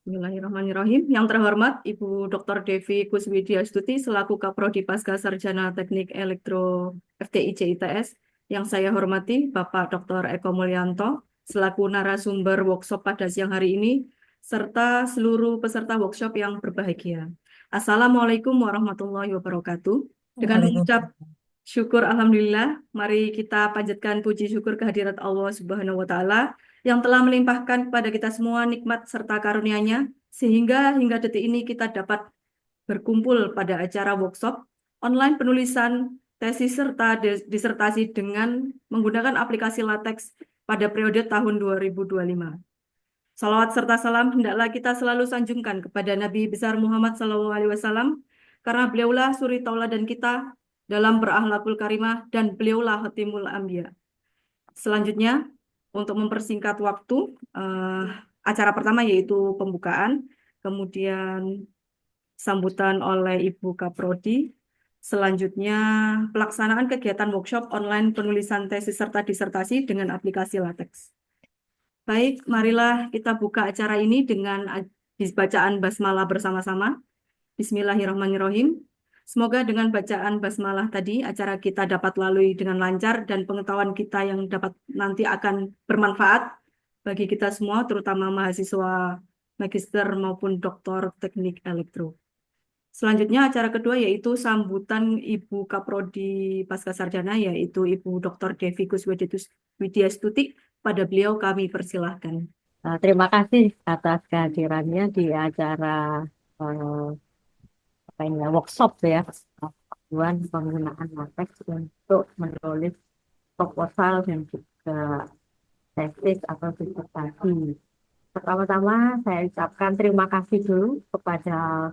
Bismillahirrahmanirrahim. Yang terhormat Ibu Dr. Devi Kuswidiastuti selaku Kaprodi Pasca Sarjana Teknik Elektro FTIC ITS. Yang saya hormati Bapak Dr. Eko Mulyanto selaku narasumber workshop pada siang hari ini serta seluruh peserta workshop yang berbahagia. Assalamualaikum warahmatullahi wabarakatuh. Dengan mengucap Waalaikumsalam. syukur Alhamdulillah, mari kita panjatkan puji syukur kehadirat Allah Subhanahu wa Ta'ala yang telah melimpahkan kepada kita semua nikmat serta karunia-Nya sehingga hingga detik ini kita dapat berkumpul pada acara workshop online penulisan tesis serta disertasi dengan menggunakan aplikasi LaTeX pada periode tahun 2025. Salawat serta salam hendaklah kita selalu sanjungkan kepada Nabi besar Muhammad SAW karena beliaulah suri tauladan kita dalam berakhlakul karimah dan beliaulah khatimul anbiya. Selanjutnya, untuk mempersingkat waktu, acara pertama yaitu pembukaan, kemudian sambutan oleh Ibu Kaprodi, selanjutnya pelaksanaan kegiatan workshop online penulisan tesis serta disertasi dengan aplikasi LaTeX. Baik, marilah kita buka acara ini dengan bacaan basmalah bersama-sama. Bismillahirrahmanirrahim. Semoga dengan bacaan basmalah tadi acara kita dapat lalui dengan lancar dan pengetahuan kita yang dapat nanti akan bermanfaat bagi kita semua, terutama mahasiswa magister maupun doktor teknik elektro. Selanjutnya acara kedua yaitu sambutan Ibu Kaprodi Pascasarjana yaitu Ibu Dr. Devi Kuswidiastuti. Pada beliau kami persilahkan. Terima kasih atas kehadirannya di acara eh, apa ini ya, workshop ya, panduan penggunaan LaTeX untuk menulis proposal dan juga tesis atau disertasi. Pertama-tama saya ucapkan terima kasih dulu kepada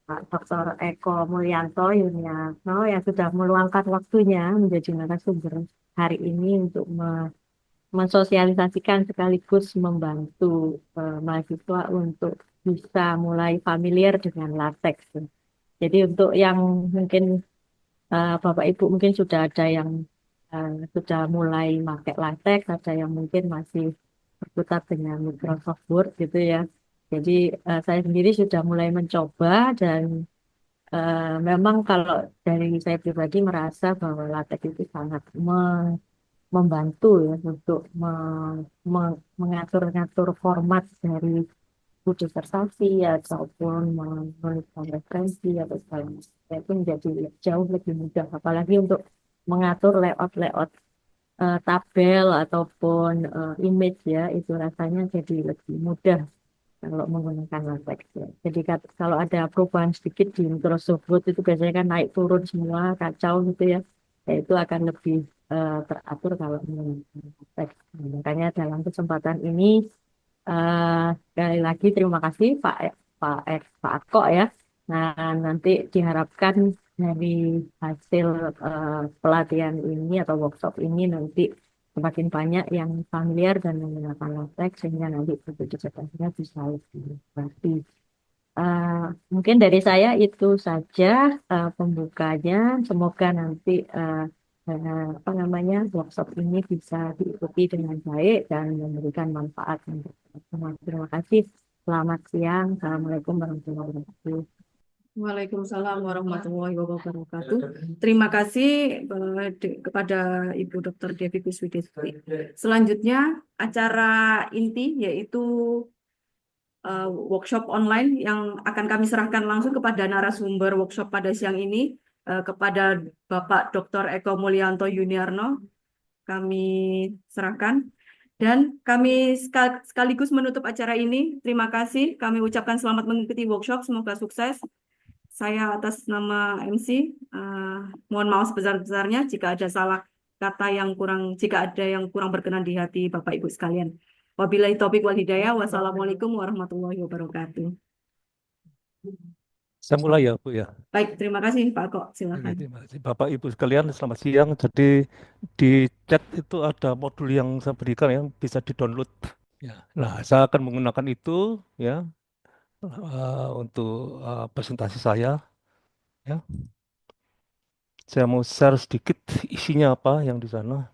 Pak Dr. Eko Mulyanto Yuniarto yang sudah meluangkan waktunya menjadi narasumber hari ini untuk mensosialisasikan sekaligus membantu mahasiswa untuk bisa mulai familiar dengan LaTeX. Jadi untuk yang mungkin Bapak Ibu mungkin sudah ada yang sudah mulai pakai LaTeX, ada yang mungkin masih berkutat dengan Microsoft Word gitu ya. Jadi saya sendiri sudah mulai mencoba dan memang kalau dari saya pribadi merasa bahwa LaTeX itu sangat membantu ya untuk mengatur-ngatur format dari buku disertasi ataupun menuliskan referensi atau segala macam. Itu menjadi jauh lebih mudah, apalagi untuk mengatur layout-layout tabel ataupun image ya, itu rasanya jadi lebih mudah kalau menggunakan LaTeX ya. Jadi kalau ada perubahan sedikit di Microsoft Word itu biasanya kan naik turun semua kacau gitu ya. Ya itu akan lebih teratur kalau menggunakan LaTeX. Nah, makanya dalam kesempatan ini sekali lagi terima kasih Pak Atko ya. Nah nanti diharapkan dari hasil pelatihan ini atau workshop ini nanti semakin banyak yang familiar dan menggunakan LaTeX sehingga nanti untuk disertasinya bisa lebih berarti. Eh, Mungkin dari saya itu saja pembukanya. Semoga nanti apa namanya workshop ini bisa diikuti dengan baik dan memberikan manfaat untuk semua. Terima kasih. Selamat siang. Assalamualaikum warahmatullahi wabarakatuh. Waalaikumsalam warahmatullahi wabarakatuh. Terima kasih kepada Ibu Dr. Devi Kuswidestuti. Selanjutnya acara inti yaitu workshop online yang akan kami serahkan langsung kepada narasumber workshop pada siang ini kepada Bapak Dr. Eko Mulyanto Yuniarno. Kami serahkan dan kami sekaligus menutup acara ini. Terima kasih. Kami ucapkan selamat mengikuti workshop. Semoga sukses. Saya atas nama MC, mohon maaf sebesar-besarnya jika ada salah kata yang kurang, jika ada yang kurang berkenan di hati Bapak Ibu sekalian. Wabillahi taufik wal hidayah. Wassalamualaikum warahmatullahi wabarakatuh. Saya mulai ya, Bu ya. Baik, terima kasih Pak Kok. Oke, Silakan. terima kasih. Bapak Ibu sekalian, selamat siang. Jadi di chat itu ada modul yang saya berikan yang bisa di-download. Ya. Nah, saya akan menggunakan itu ya untuk presentasi saya. Ya. Saya mau share sedikit isinya apa yang di sana.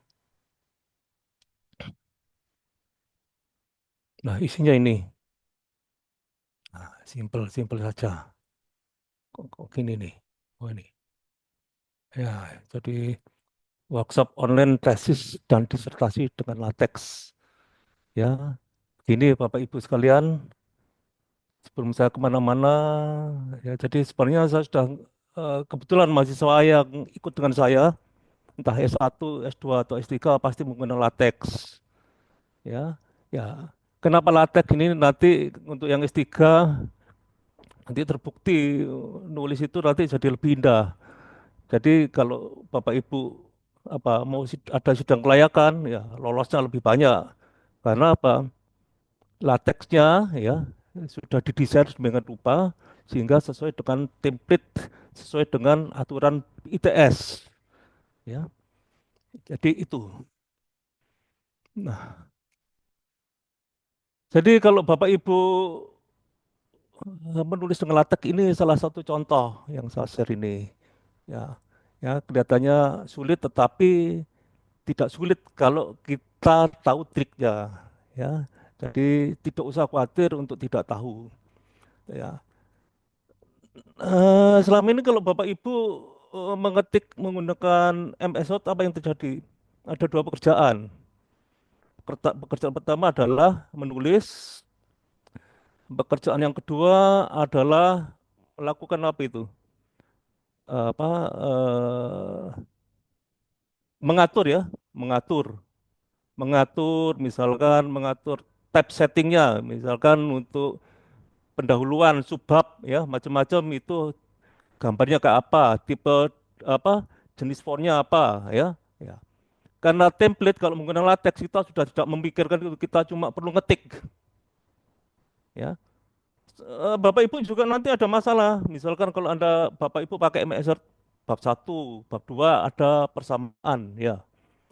Nah, isinya ini. Simpel saja. Kok gini nih? Oh ini. Ya, jadi workshop online tesis dan disertasi dengan latex. Ya, gini Bapak Ibu sekalian, sebelum saya kemana-mana, ya jadi sebenarnya saya sudah kebetulan mahasiswa yang ikut dengan saya, entah S1, S2 atau S3 pasti menggunakan latex. Ya, ya. Kenapa latex ini nanti untuk yang S3 nanti terbukti nulis itu nanti jadi lebih indah. Jadi kalau Bapak Ibu apa mau ada sidang kelayakan ya lolosnya lebih banyak. Karena apa? Lateksnya ya sudah didesain sedemikian rupa sehingga sesuai dengan template, sesuai dengan aturan ITS ya. Jadi itu. Nah, jadi kalau Bapak Ibu menulis dengan latex ini salah satu contoh yang saya share ini ya. Ya, kelihatannya sulit tetapi tidak sulit kalau kita tahu triknya ya. Jadi tidak usah khawatir untuk tidak tahu ya. Selama ini kalau Bapak Ibu mengetik menggunakan MS Word apa yang terjadi? Ada dua pekerjaan. Pekerjaan pertama adalah menulis, pekerjaan yang kedua adalah melakukan apa itu? Apa mengatur ya, mengatur, misalkan mengatur tab settingnya, misalkan untuk pendahuluan subbab ya, macam-macam itu gambarnya kayak apa, tipe apa, jenis fontnya apa ya. Ya. Karena template kalau menggunakan latex kita sudah tidak memikirkan itu, kita cuma perlu ngetik ya. Bapak Ibu juga nanti ada masalah. Misalkan kalau Anda Bapak Ibu pakai MS Word bab satu, bab 2 ada persamaan ya.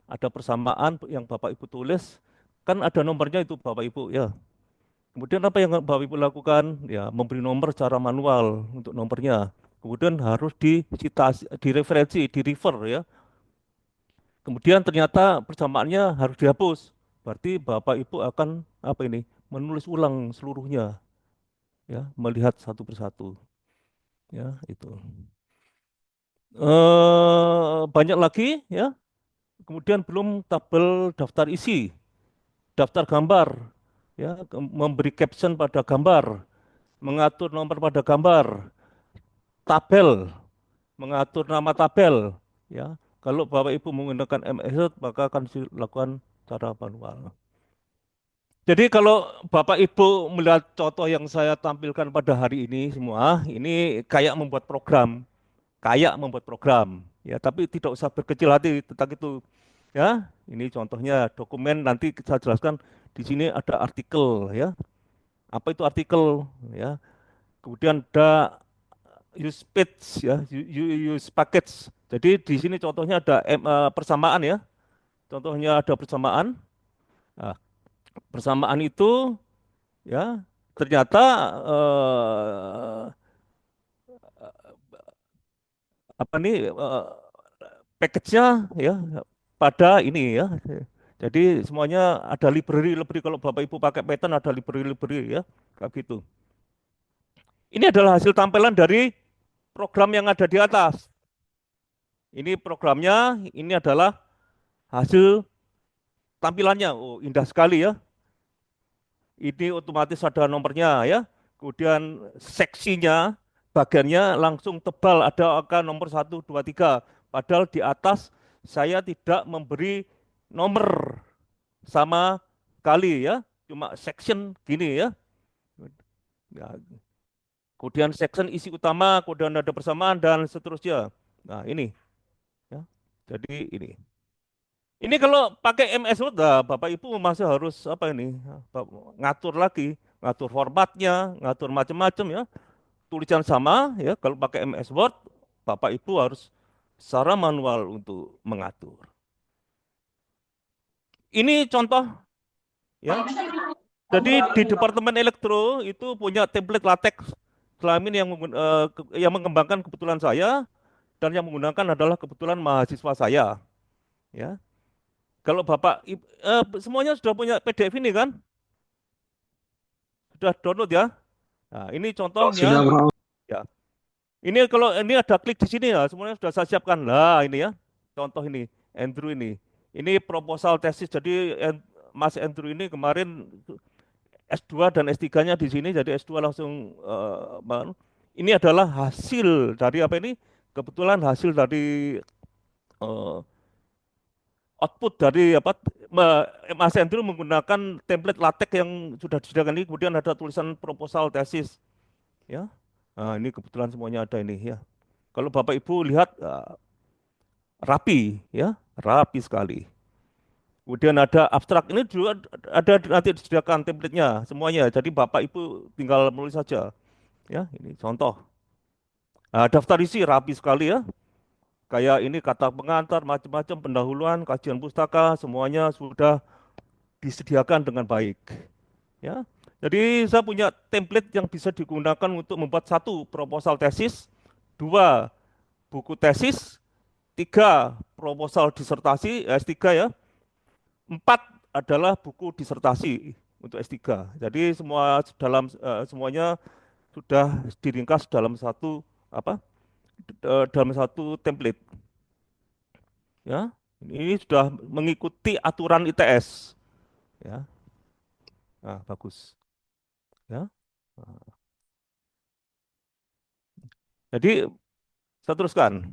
Ada persamaan yang Bapak Ibu tulis kan ada nomornya itu Bapak Ibu ya. Kemudian apa yang Bapak Ibu lakukan? Ya, memberi nomor secara manual untuk nomornya. Kemudian harus dicitasi, direferensi, di-refer ya. Kemudian ternyata persamaannya harus dihapus. Berarti Bapak Ibu akan apa ini? Menulis ulang seluruhnya ya, melihat satu persatu ya, itu. Banyak lagi ya. Kemudian belum tabel daftar isi, daftar gambar ya, memberi caption pada gambar, mengatur nomor pada gambar, tabel, mengatur nama tabel ya. Kalau Bapak Ibu menggunakan MS Word maka akan dilakukan secara manual. Jadi kalau Bapak Ibu melihat contoh yang saya tampilkan pada hari ini semua, ini kayak membuat program, ya, tapi tidak usah berkecil hati tentang itu, ya. Ini contohnya dokumen nanti saya jelaskan di sini ada artikel, ya. Apa itu artikel, ya? Kemudian ada use page, ya, use package. Jadi di sini contohnya ada persamaan, ya. Contohnya ada persamaan. Nah, persamaan itu ya ternyata apa nih package-nya ya pada ini ya. Jadi semuanya ada library kalau Bapak Ibu pakai Python ada library ya kayak gitu. Ini adalah hasil tampilan dari program yang ada di atas. Ini programnya, ini adalah hasil tampilannya. Oh, indah sekali ya. Ini otomatis ada nomornya ya. Kemudian seksinya, bagiannya langsung tebal, ada angka nomor 1, 2, 3. Padahal di atas saya tidak memberi nomor sama kali ya, cuma section gini ya. Ya, kemudian section isi utama, kemudian ada persamaan dan seterusnya. Nah ini ya, jadi ini. Ini kalau pakai MS Word, nah, Bapak Ibu masih harus apa ini? Ngatur lagi, ngatur formatnya, ngatur macam-macam ya. Tulisan sama ya, kalau pakai MS Word, Bapak Ibu harus secara manual untuk mengatur. Ini contoh ya. Jadi di Departemen Elektro itu punya template latex. Selama ini yang mengembangkan kebetulan saya dan yang menggunakan adalah kebetulan mahasiswa saya ya. Kalau semuanya sudah punya PDF ini kan? Sudah download ya? Nah, ini Sudah, contohnya Bro. ya. Ini kalau ini ada klik di sini ya, semuanya sudah saya siapkan. Lah, ini ya. Contoh ini, Andrew ini. Ini proposal tesis. Jadi Mas Andrew ini kemarin S2 dan S3-nya di sini, jadi S2 langsung ini adalah hasil dari apa ini? Kebetulan hasil dari eh, output dari apa Mas Andrew menggunakan template LaTeX yang sudah disediakan ini, kemudian ada tulisan proposal tesis ya. Nah, ini kebetulan semuanya ada ini ya. Kalau Bapak Ibu lihat rapi ya, rapi sekali. Kemudian ada abstrak ini juga ada nanti disediakan template-nya semuanya. Jadi Bapak Ibu tinggal menulis saja ya. Ini contoh. Nah, daftar isi rapi sekali ya. Kayak ini kata pengantar, macam-macam pendahuluan, kajian pustaka, semuanya sudah disediakan dengan baik. Ya, jadi saya punya template yang bisa digunakan untuk membuat satu proposal tesis, dua buku tesis, tiga proposal disertasi S3 ya, empat adalah buku disertasi untuk S3. Jadi semuanya sudah diringkas dalam satu apa? Dalam satu template. Ya, ini sudah mengikuti aturan ITS. Ya, nah, bagus. Ya, jadi saya teruskan.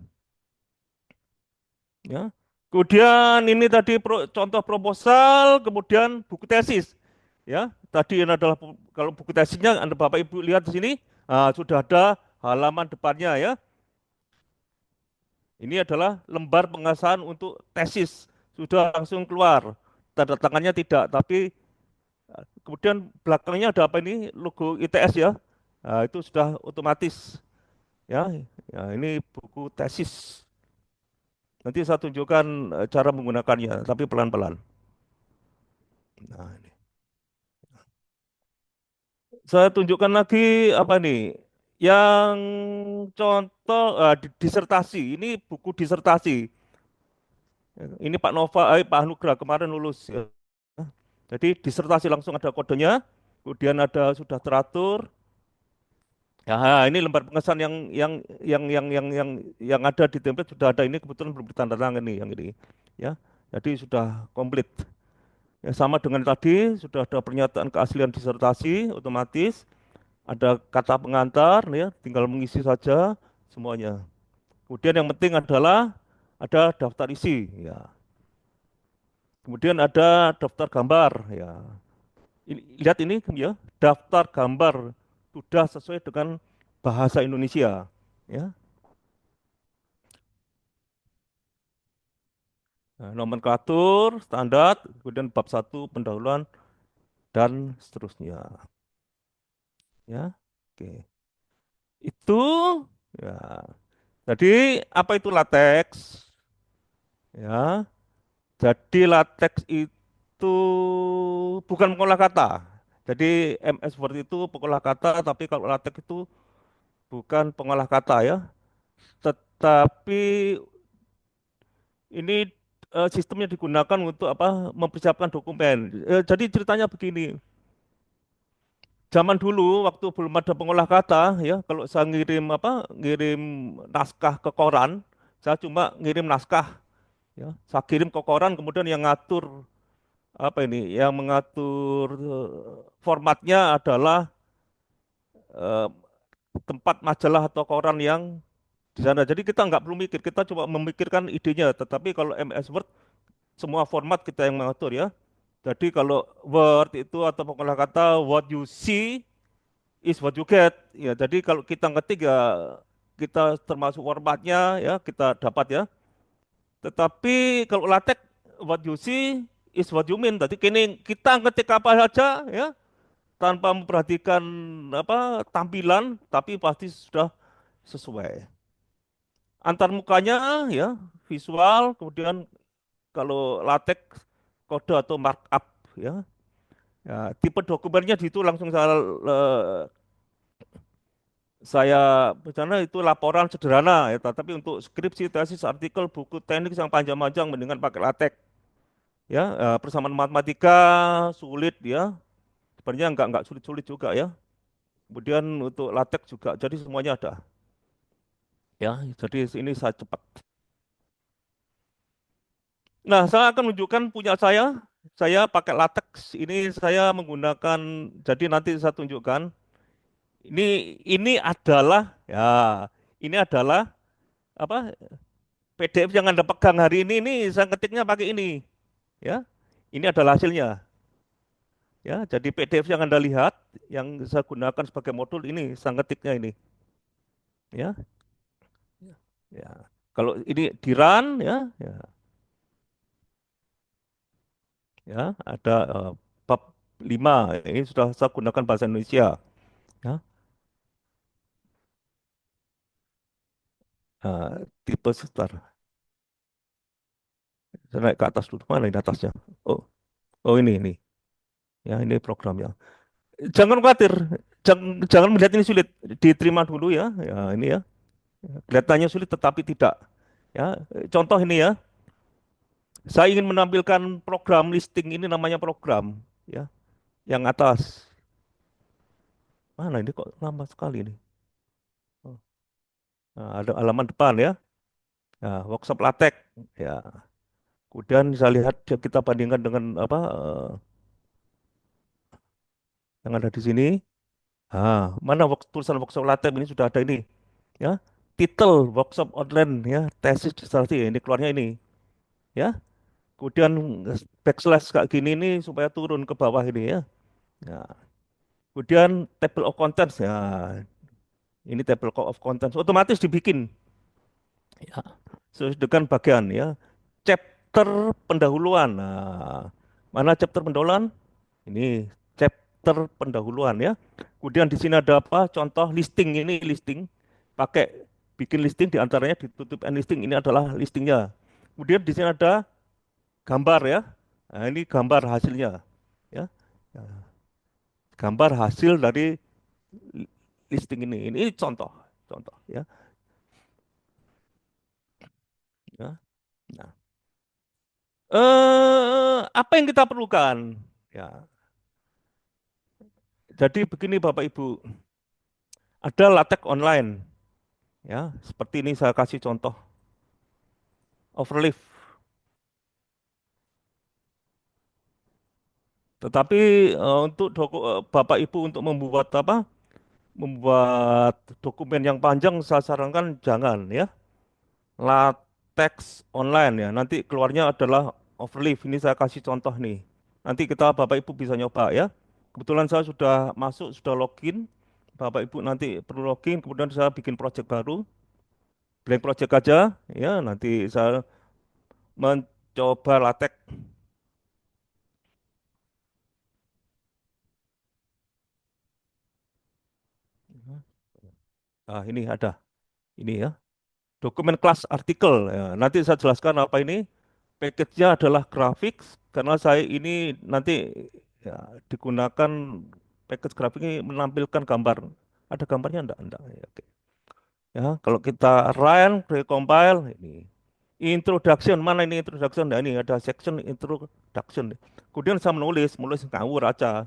Ya. Kemudian ini tadi contoh proposal, kemudian buku tesis. Ya, tadi ini adalah kalau buku tesisnya Anda Bapak Ibu lihat di sini sudah ada halaman depannya ya. Ini adalah lembar pengesahan untuk tesis sudah langsung keluar. Tanda tangannya tidak, tapi kemudian belakangnya ada apa ini logo ITS ya. Nah, itu sudah otomatis ya. Ya, ini buku tesis. Nanti saya tunjukkan cara menggunakannya, tapi pelan-pelan. Nah, ini. Saya tunjukkan lagi apa nih? Yang contoh disertasi. Ini buku disertasi. Ini Pak Nova, Pak Anugrah kemarin lulus. Ya. Jadi disertasi langsung ada kodenya, kemudian ada sudah teratur. Ya, ini lembar pengesahan yang ada di template sudah ada ini kebetulan belum ditandatangan nih yang ini. Ya, jadi sudah komplit. Ya, sama dengan tadi sudah ada pernyataan keaslian disertasi otomatis. Ada kata pengantar, ya, tinggal mengisi saja semuanya. Kemudian yang penting adalah ada daftar isi, ya. Kemudian ada daftar gambar, ya. Lihat ini, ya, daftar gambar sudah sesuai dengan bahasa Indonesia, ya. Nah, nomenklatur, standar, kemudian bab 1 pendahuluan dan seterusnya, ya. Oke. Itu, ya. Jadi apa itu latex? Ya. Jadi latex itu bukan pengolah kata. Jadi MS Word itu pengolah kata, tapi kalau latex itu bukan pengolah kata ya. Tetapi ini sistemnya digunakan untuk apa? Mempersiapkan dokumen. Jadi ceritanya begini. Zaman dulu waktu belum ada pengolah kata ya, kalau saya ngirim naskah ke koran, saya cuma ngirim naskah ya. Saya kirim ke koran kemudian yang ngatur apa ini yang mengatur formatnya adalah eh, tempat majalah atau koran yang di sana. Jadi kita nggak perlu mikir, kita coba memikirkan idenya. Tetapi kalau MS Word semua format kita yang mengatur ya. Jadi kalau Word itu atau pengolah kata what you see is what you get. Ya, jadi kalau kita ngetik ya kita termasuk formatnya ya kita dapat ya. Tetapi kalau LaTeX what you see is what you mean. Tadi kini kita ngetik apa saja ya tanpa memperhatikan apa tampilan, tapi pasti sudah sesuai. Antar mukanya ya visual, kemudian kalau LaTeX kode atau markup ya. Ya, tipe dokumennya di situ langsung saya bencana itu laporan sederhana ya, tapi untuk skripsi, tesis, artikel, buku teknik yang panjang-panjang mendingan pakai LaTeX. Ya, persamaan matematika sulit ya. Sebenarnya nggak sulit-sulit juga ya. Kemudian untuk latex juga, jadi semuanya ada. Ya, jadi ini saya cepat. Nah, saya akan menunjukkan punya saya. Saya pakai latex. Ini saya menggunakan. Jadi nanti saya tunjukkan. Ini adalah ya. Ini adalah apa PDF yang Anda pegang hari ini. Ini saya ketiknya pakai ini. Ya, ini adalah hasilnya. Ya, jadi PDF yang Anda lihat, yang saya gunakan sebagai modul ini, saya ketiknya ini. Ya, ya. Kalau ini di run, ada bab 5. Ini sudah saya gunakan bahasa Indonesia. Ya, tipe setar. Saya naik ke atas dulu. Mana ini atasnya? Oh, oh ini. Ya, ini programnya. Jangan khawatir. Jangan melihat ini sulit. Diterima dulu ya. Ya, ini ya. Kelihatannya sulit tetapi tidak. Ya, contoh ini ya. Saya ingin menampilkan program listing ini namanya program. Ya, yang atas. Mana ini kok lama sekali ini? Oh, nah, ada halaman depan ya. Nah, workshop LaTeX. Ya. Kemudian saya lihat kita bandingkan dengan apa yang ada di sini. Mana tulisan workshop LaTeX ini sudah ada ini. Ya, title workshop online ya, tesis disertasi ini keluarnya ini. Ya, kemudian backslash kayak gini ini supaya turun ke bawah ini ya. Ya. Kemudian table of contents ya, ini table of contents otomatis dibikin. Ya, sesuai dengan bagian ya. Chapter pendahuluan. Nah, mana chapter pendahuluan? Ini chapter pendahuluan ya. Kemudian di sini ada apa? Contoh listing ini listing. Pakai bikin listing di antaranya ditutup and listing ini adalah listingnya. Kemudian di sini ada gambar ya. Nah, ini gambar hasilnya ya. Nah, gambar hasil dari listing ini. Ini contoh, contoh ya. Ya. Nah, apa yang kita perlukan? Ya. Jadi begini Bapak Ibu, ada latex online ya. Seperti ini saya kasih contoh overleaf. Tetapi untuk Bapak Ibu untuk membuat apa? Membuat dokumen yang panjang saya sarankan jangan ya. Latex online ya. Nanti keluarnya adalah overleaf. Ini saya kasih contoh nih. Nanti kita Bapak Ibu bisa nyoba ya. Kebetulan saya sudah masuk, sudah login. Bapak Ibu nanti perlu login, kemudian saya bikin project baru, blank project aja ya. Nanti saya mencoba latex. Nah, ini ada. Ini ya. Dokumen kelas artikel. Ya, nanti saya jelaskan apa ini. Package-nya adalah graphics karena saya ini nanti ya, digunakan package grafik ini menampilkan gambar. Ada gambarnya enggak? Enggak. Ya, oke. Ya, kalau kita run, recompile ini. Introduction, mana ini introduction? Nah, ini ada section introduction. Kemudian saya menulis ngawur aja.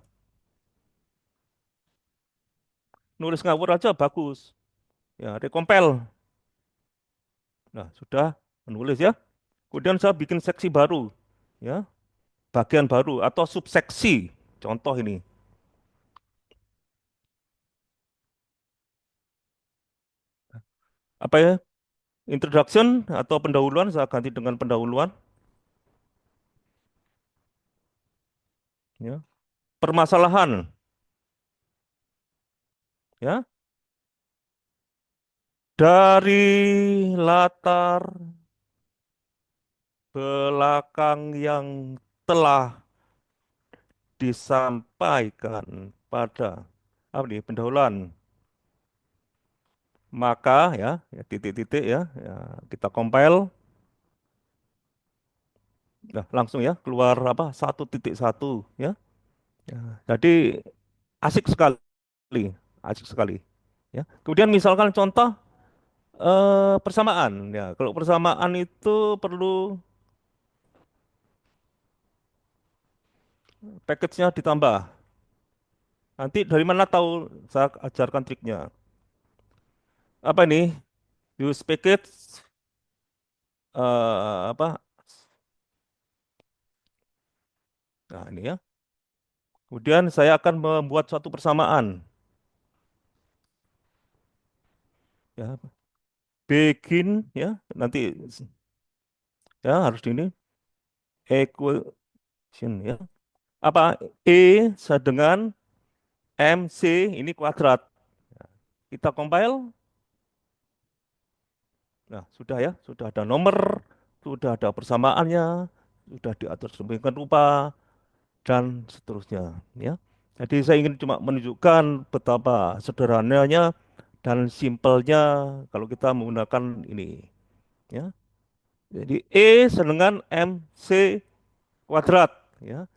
Nulis ngawur aja bagus. Ya, recompile. Nah, sudah menulis ya. Kemudian saya bikin seksi baru. Ya, bagian baru atau subseksi. Contoh ini. Apa ya? Introduction atau pendahuluan, saya ganti dengan pendahuluan. Ya. Permasalahan. Ya. Dari latar belakang yang telah disampaikan pada apa nih pendahuluan, maka ya titik-titik ya, kita compile, nah langsung ya keluar apa 1.1 ya. Ya, jadi asik sekali, asik sekali. Ya. Kemudian misalkan contoh persamaan ya. Kalau persamaan itu perlu package-nya ditambah Nanti dari mana tahu saya ajarkan triknya. Apa ini? Use package apa? Nah, ini ya. Kemudian saya akan membuat suatu persamaan ya. Begin ya. Nanti ya harus ini equation ya. Apa sama dengan MC ini kuadrat. Kita compile. Nah, sudah ya, sudah ada nomor, sudah ada persamaannya, sudah diatur sedemikian rupa dan seterusnya ya. Jadi saya ingin cuma menunjukkan betapa sederhananya dan simpelnya kalau kita menggunakan ini ya. Jadi dengan MC kuadrat ya.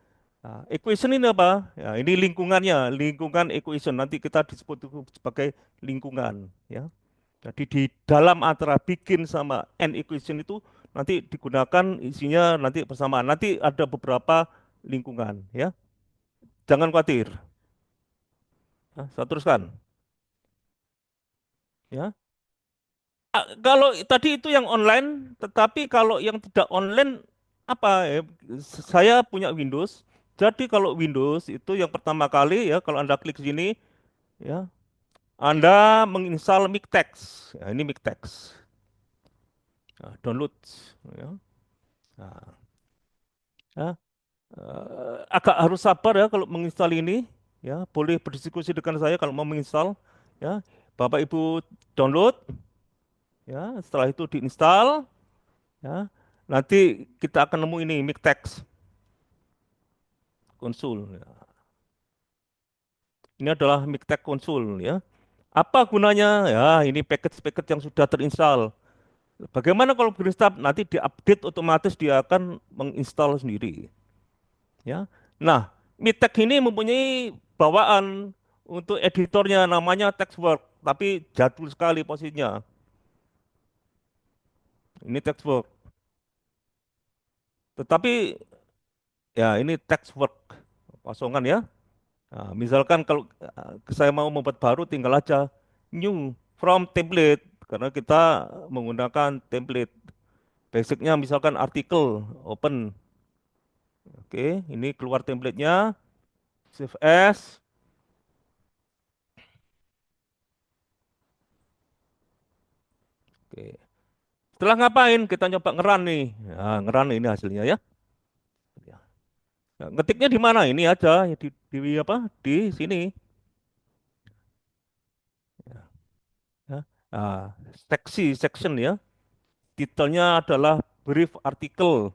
Nah, equation ini apa? Ya, ini lingkungannya, lingkungan equation. Nanti kita disebut itu sebagai lingkungan ya. Jadi di dalam antara bikin sama end equation itu nanti digunakan isinya nanti persamaan. Nanti ada beberapa lingkungan ya. Jangan khawatir. Nah, saya teruskan ya. Kalau tadi itu yang online, tetapi kalau yang tidak online apa ya? Saya punya Windows. Jadi kalau Windows itu yang pertama kali ya kalau Anda klik sini ya, Anda menginstal Miktex. Ya, ini Miktex. Nah, download ya. Nah, ya. Agak harus sabar ya kalau menginstal ini ya boleh berdiskusi dengan saya kalau mau menginstal ya Bapak Ibu download ya setelah itu diinstal ya nanti kita akan nemu ini Miktex konsul ya. Ini adalah Miktex konsul ya apa gunanya ya ini package-package yang sudah terinstall bagaimana kalau berinstall nanti diupdate otomatis dia akan menginstal sendiri ya. Nah, Mitek ini mempunyai bawaan untuk editornya namanya Textworks, tapi jadul sekali posisinya. Ini Textworks. Tetapi ya ini Textworks kosongan ya. Nah, misalkan kalau saya mau membuat baru tinggal aja new from template karena kita menggunakan template. Basicnya misalkan artikel open. Oke, ini keluar templatenya. Save as. Oke. Setelah ngapain? Kita nyoba ngeran nih. Nah, ngeran ini hasilnya ya. Ya. Nah, ngetiknya di mana? Ini aja di apa? Di sini. Ya. Nah, section ya. Titelnya adalah brief article.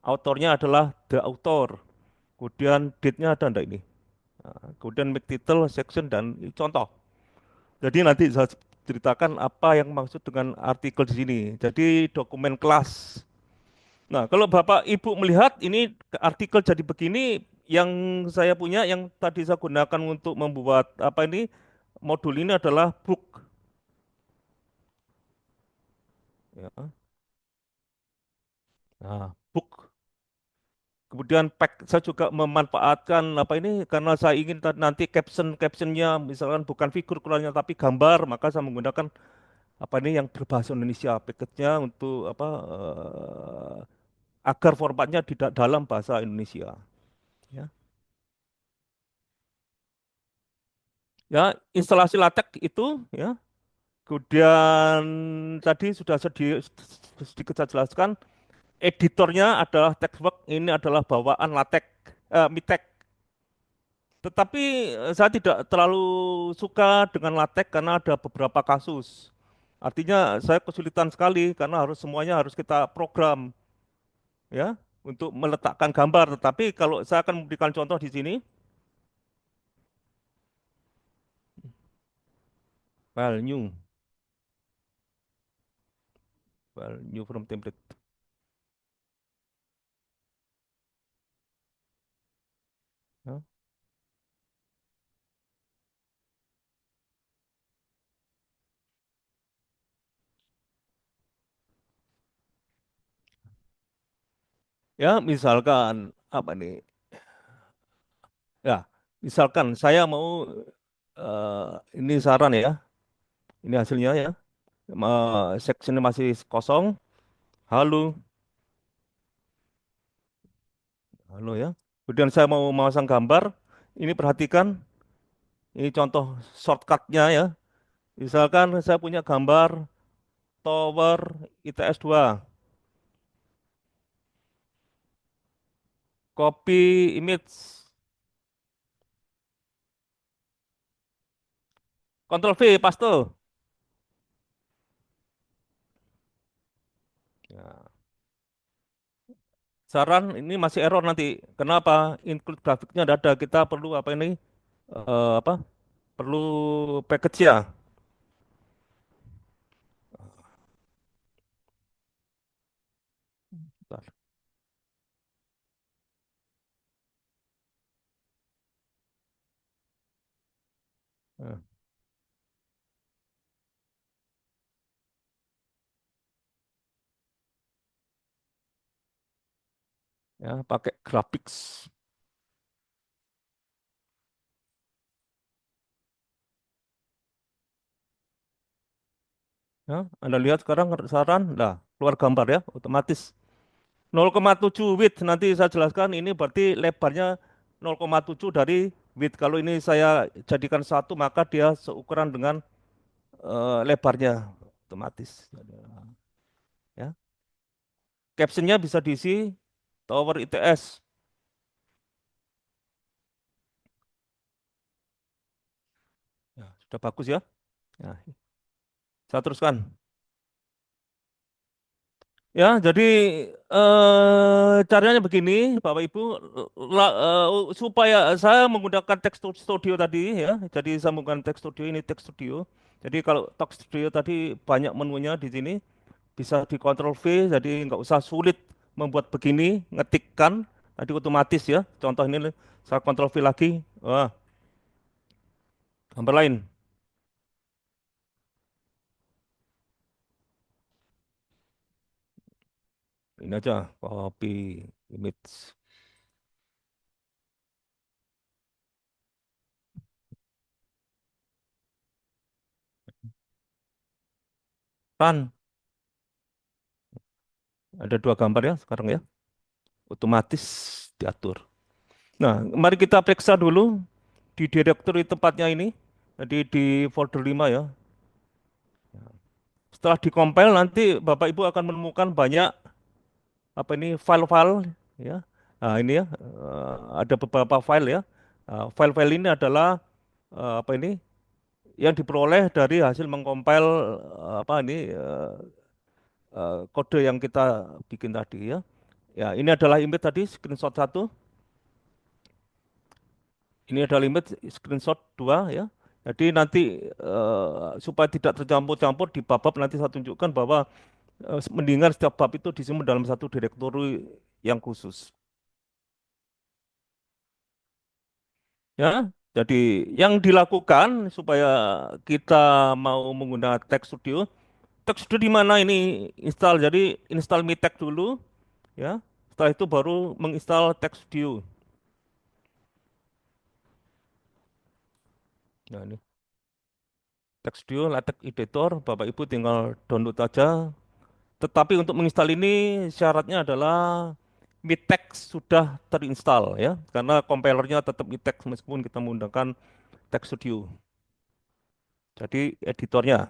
Autornya adalah the author. Kemudian date-nya ada enggak ini? Nah, kemudian make title, section dan contoh. Jadi nanti saya ceritakan apa yang maksud dengan artikel di sini. Jadi dokumen kelas. Nah, kalau Bapak Ibu melihat ini artikel jadi begini, yang saya punya, yang tadi saya gunakan untuk membuat apa ini modul ini adalah book. Ya. Nah, book. Kemudian pack saya juga memanfaatkan apa ini karena saya ingin nanti captionnya misalkan bukan figur keluarnya tapi gambar, maka saya menggunakan apa ini yang berbahasa Indonesia package-nya untuk apa agar formatnya di dalam bahasa Indonesia. Ya. Ya, instalasi LaTeX itu ya. Kemudian tadi sudah sedikit saya jelaskan, editornya adalah Textworks, ini adalah bawaan LaTeX, Mitek. Tetapi saya tidak terlalu suka dengan LaTeX karena ada beberapa kasus. Artinya saya kesulitan sekali karena semuanya harus kita program ya untuk meletakkan gambar. Tetapi kalau saya akan memberikan contoh di sini, file new from template. Ya, ya misalkan apa nih? Ya, Misalkan saya mau ini saran ya, ini hasilnya ya. Sectionnya masih kosong. Halo, halo ya. Kemudian saya mau memasang gambar. Ini perhatikan, ini contoh shortcutnya ya. Misalkan saya punya gambar tower ITS 2, copy image, Ctrl V, paste. Ya. Saran ini masih error nanti. Kenapa? Include grafiknya tidak ada. Kita perlu apa ini? Apa? Perlu package ya. Bentar. Eh, Ya, pakai graphics. Ya, Anda lihat sekarang saran, nah keluar gambar ya, otomatis. 0,7 width nanti saya jelaskan ini berarti lebarnya 0,7 dari width. Kalau ini saya jadikan satu maka dia seukuran dengan lebarnya otomatis. Ya. Captionnya bisa diisi Tower ITS. Ya, sudah bagus ya. Nah, saya teruskan. Ya, jadi caranya begini, Bapak Ibu, supaya saya menggunakan text studio tadi ya. Jadi saya menggunakan text studio ini text studio. Jadi kalau text studio tadi banyak menunya di sini, bisa di Ctrl V, jadi nggak usah sulit membuat begini, ngetikkan, tadi otomatis ya. Contoh ini saya Ctrl V lagi, wah, gambar lain. Ini aja, copy image. Run, ada dua gambar ya sekarang ya, otomatis diatur. Nah, mari kita periksa dulu di directory tempatnya ini. Jadi di folder 5 ya. Setelah dikompil nanti Bapak Ibu akan menemukan banyak apa ini file-file ya. Nah, ini ya ada beberapa file ya. File-file ini adalah apa ini yang diperoleh dari hasil mengcompile apa ini kode yang kita bikin tadi ya. Ya, ini adalah image tadi screenshot satu. Ini adalah image screenshot 2 ya. Jadi nanti supaya tidak tercampur-campur di bab nanti saya tunjukkan bahwa mendingan setiap bab itu disimpan dalam satu direktori yang khusus. Ya, jadi yang dilakukan supaya kita mau menggunakan Text Studio di mana ini install. Jadi install MiTeX dulu ya. Setelah itu baru menginstal Text Studio. Nah, ini Text Studio LaTeX Editor, Bapak Ibu tinggal download aja. Tetapi untuk menginstal ini syaratnya adalah MiTeX sudah terinstall ya, karena compilernya tetap MiTeX meskipun kita menggunakan Text Studio. Jadi editornya.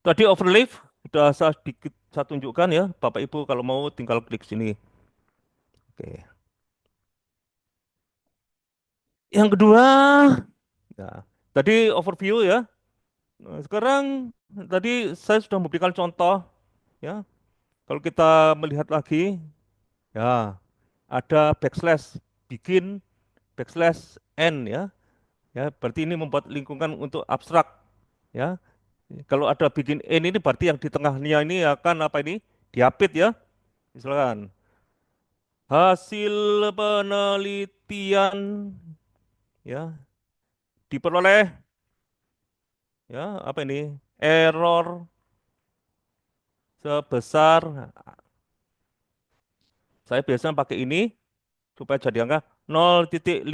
Tadi overlay sudah saya sedikit saya tunjukkan ya, Bapak Ibu kalau mau tinggal klik sini. Oke. Yang kedua, ya, tadi overview ya. Nah, sekarang tadi saya sudah memberikan contoh ya. Kalau kita melihat lagi, ya ada backslash bikin backslash n ya. Ya, berarti ini membuat lingkungan untuk abstrak ya. Kalau ada bikin n ini berarti yang di tengahnya ini akan apa ini? Diapit ya. Misalkan hasil penelitian ya diperoleh ya apa ini? Error sebesar saya biasanya pakai ini supaya jadi angka 0,5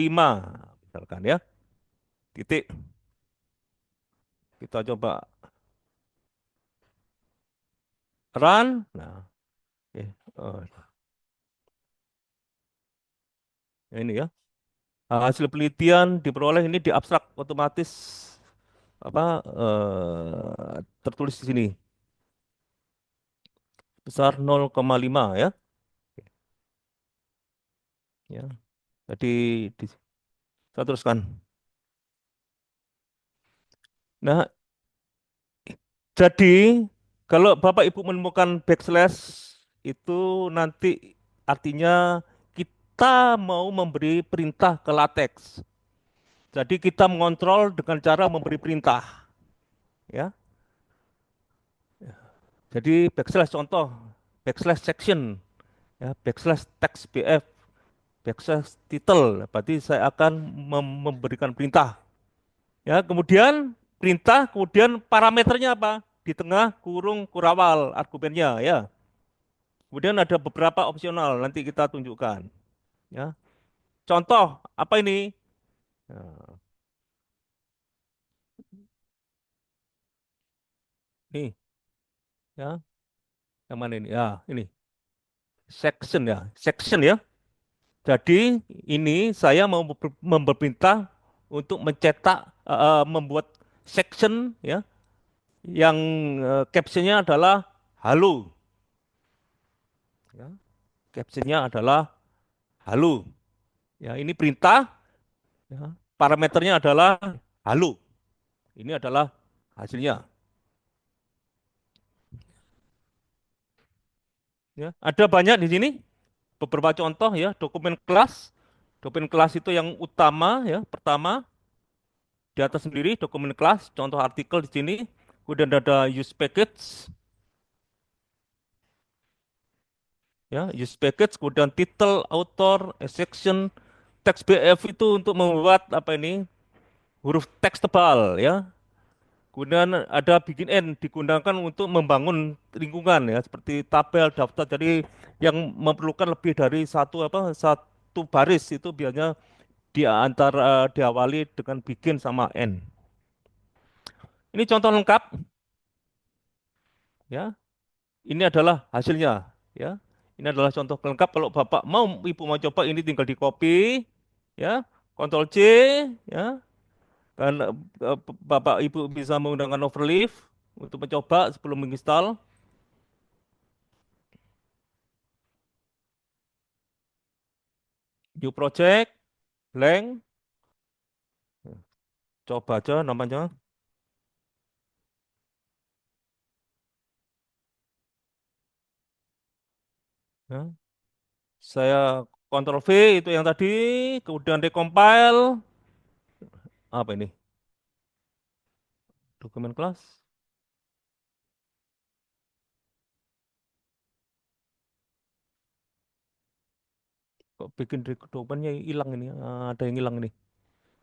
misalkan ya. Titik. Kita coba run. Nah, eh, eh, ini ya. Hasil penelitian diperoleh ini di abstrak otomatis apa tertulis di sini besar 0,5 ya. Ya. Jadi saya teruskan. Nah, jadi kalau Bapak Ibu menemukan backslash itu nanti artinya kita mau memberi perintah ke latex. Jadi kita mengontrol dengan cara memberi perintah, ya. Jadi backslash contoh, backslash section, ya, backslash text BF, backslash title. Berarti saya akan memberikan perintah. Ya, kemudian perintah, kemudian parameternya apa? Di tengah kurung kurawal argumennya, ya. Kemudian ada beberapa opsional, nanti kita tunjukkan. Ya, contoh apa ini? Nah, nih, ya, yang mana ini? Ya, ini section ya, section ya. Jadi ini saya mau memperintah untuk mencetak, membuat section ya, yang captionnya adalah halo. Ya, captionnya adalah halo. Ya, ini perintah. Ya, parameternya adalah halo. Ini adalah hasilnya. Ya, ada banyak di sini beberapa contoh ya dokumen kelas. Dokumen kelas itu yang utama ya, pertama di atas sendiri dokumen kelas, contoh artikel di sini. Kemudian ada use package, ya use package. Kemudian title, author, section, text BF itu untuk membuat apa ini huruf teks tebal ya. Kemudian ada begin end digunakan untuk membangun lingkungan ya seperti tabel, daftar. Jadi yang memerlukan lebih dari satu baris itu biasanya diawali dengan begin sama end. Ini contoh lengkap ya. Ini adalah hasilnya ya. Ini adalah contoh lengkap. Kalau Bapak mau Ibu mau coba ini tinggal di copy ya. Ctrl C ya. Dan Bapak Ibu bisa menggunakan overleaf untuk mencoba sebelum menginstal. New project, blank, coba aja namanya. Ya. Saya Ctrl V itu yang tadi, kemudian recompile. Apa ini? Dokumen kelas. Kok bikin dokumennya hilang ini? Ada yang hilang ini.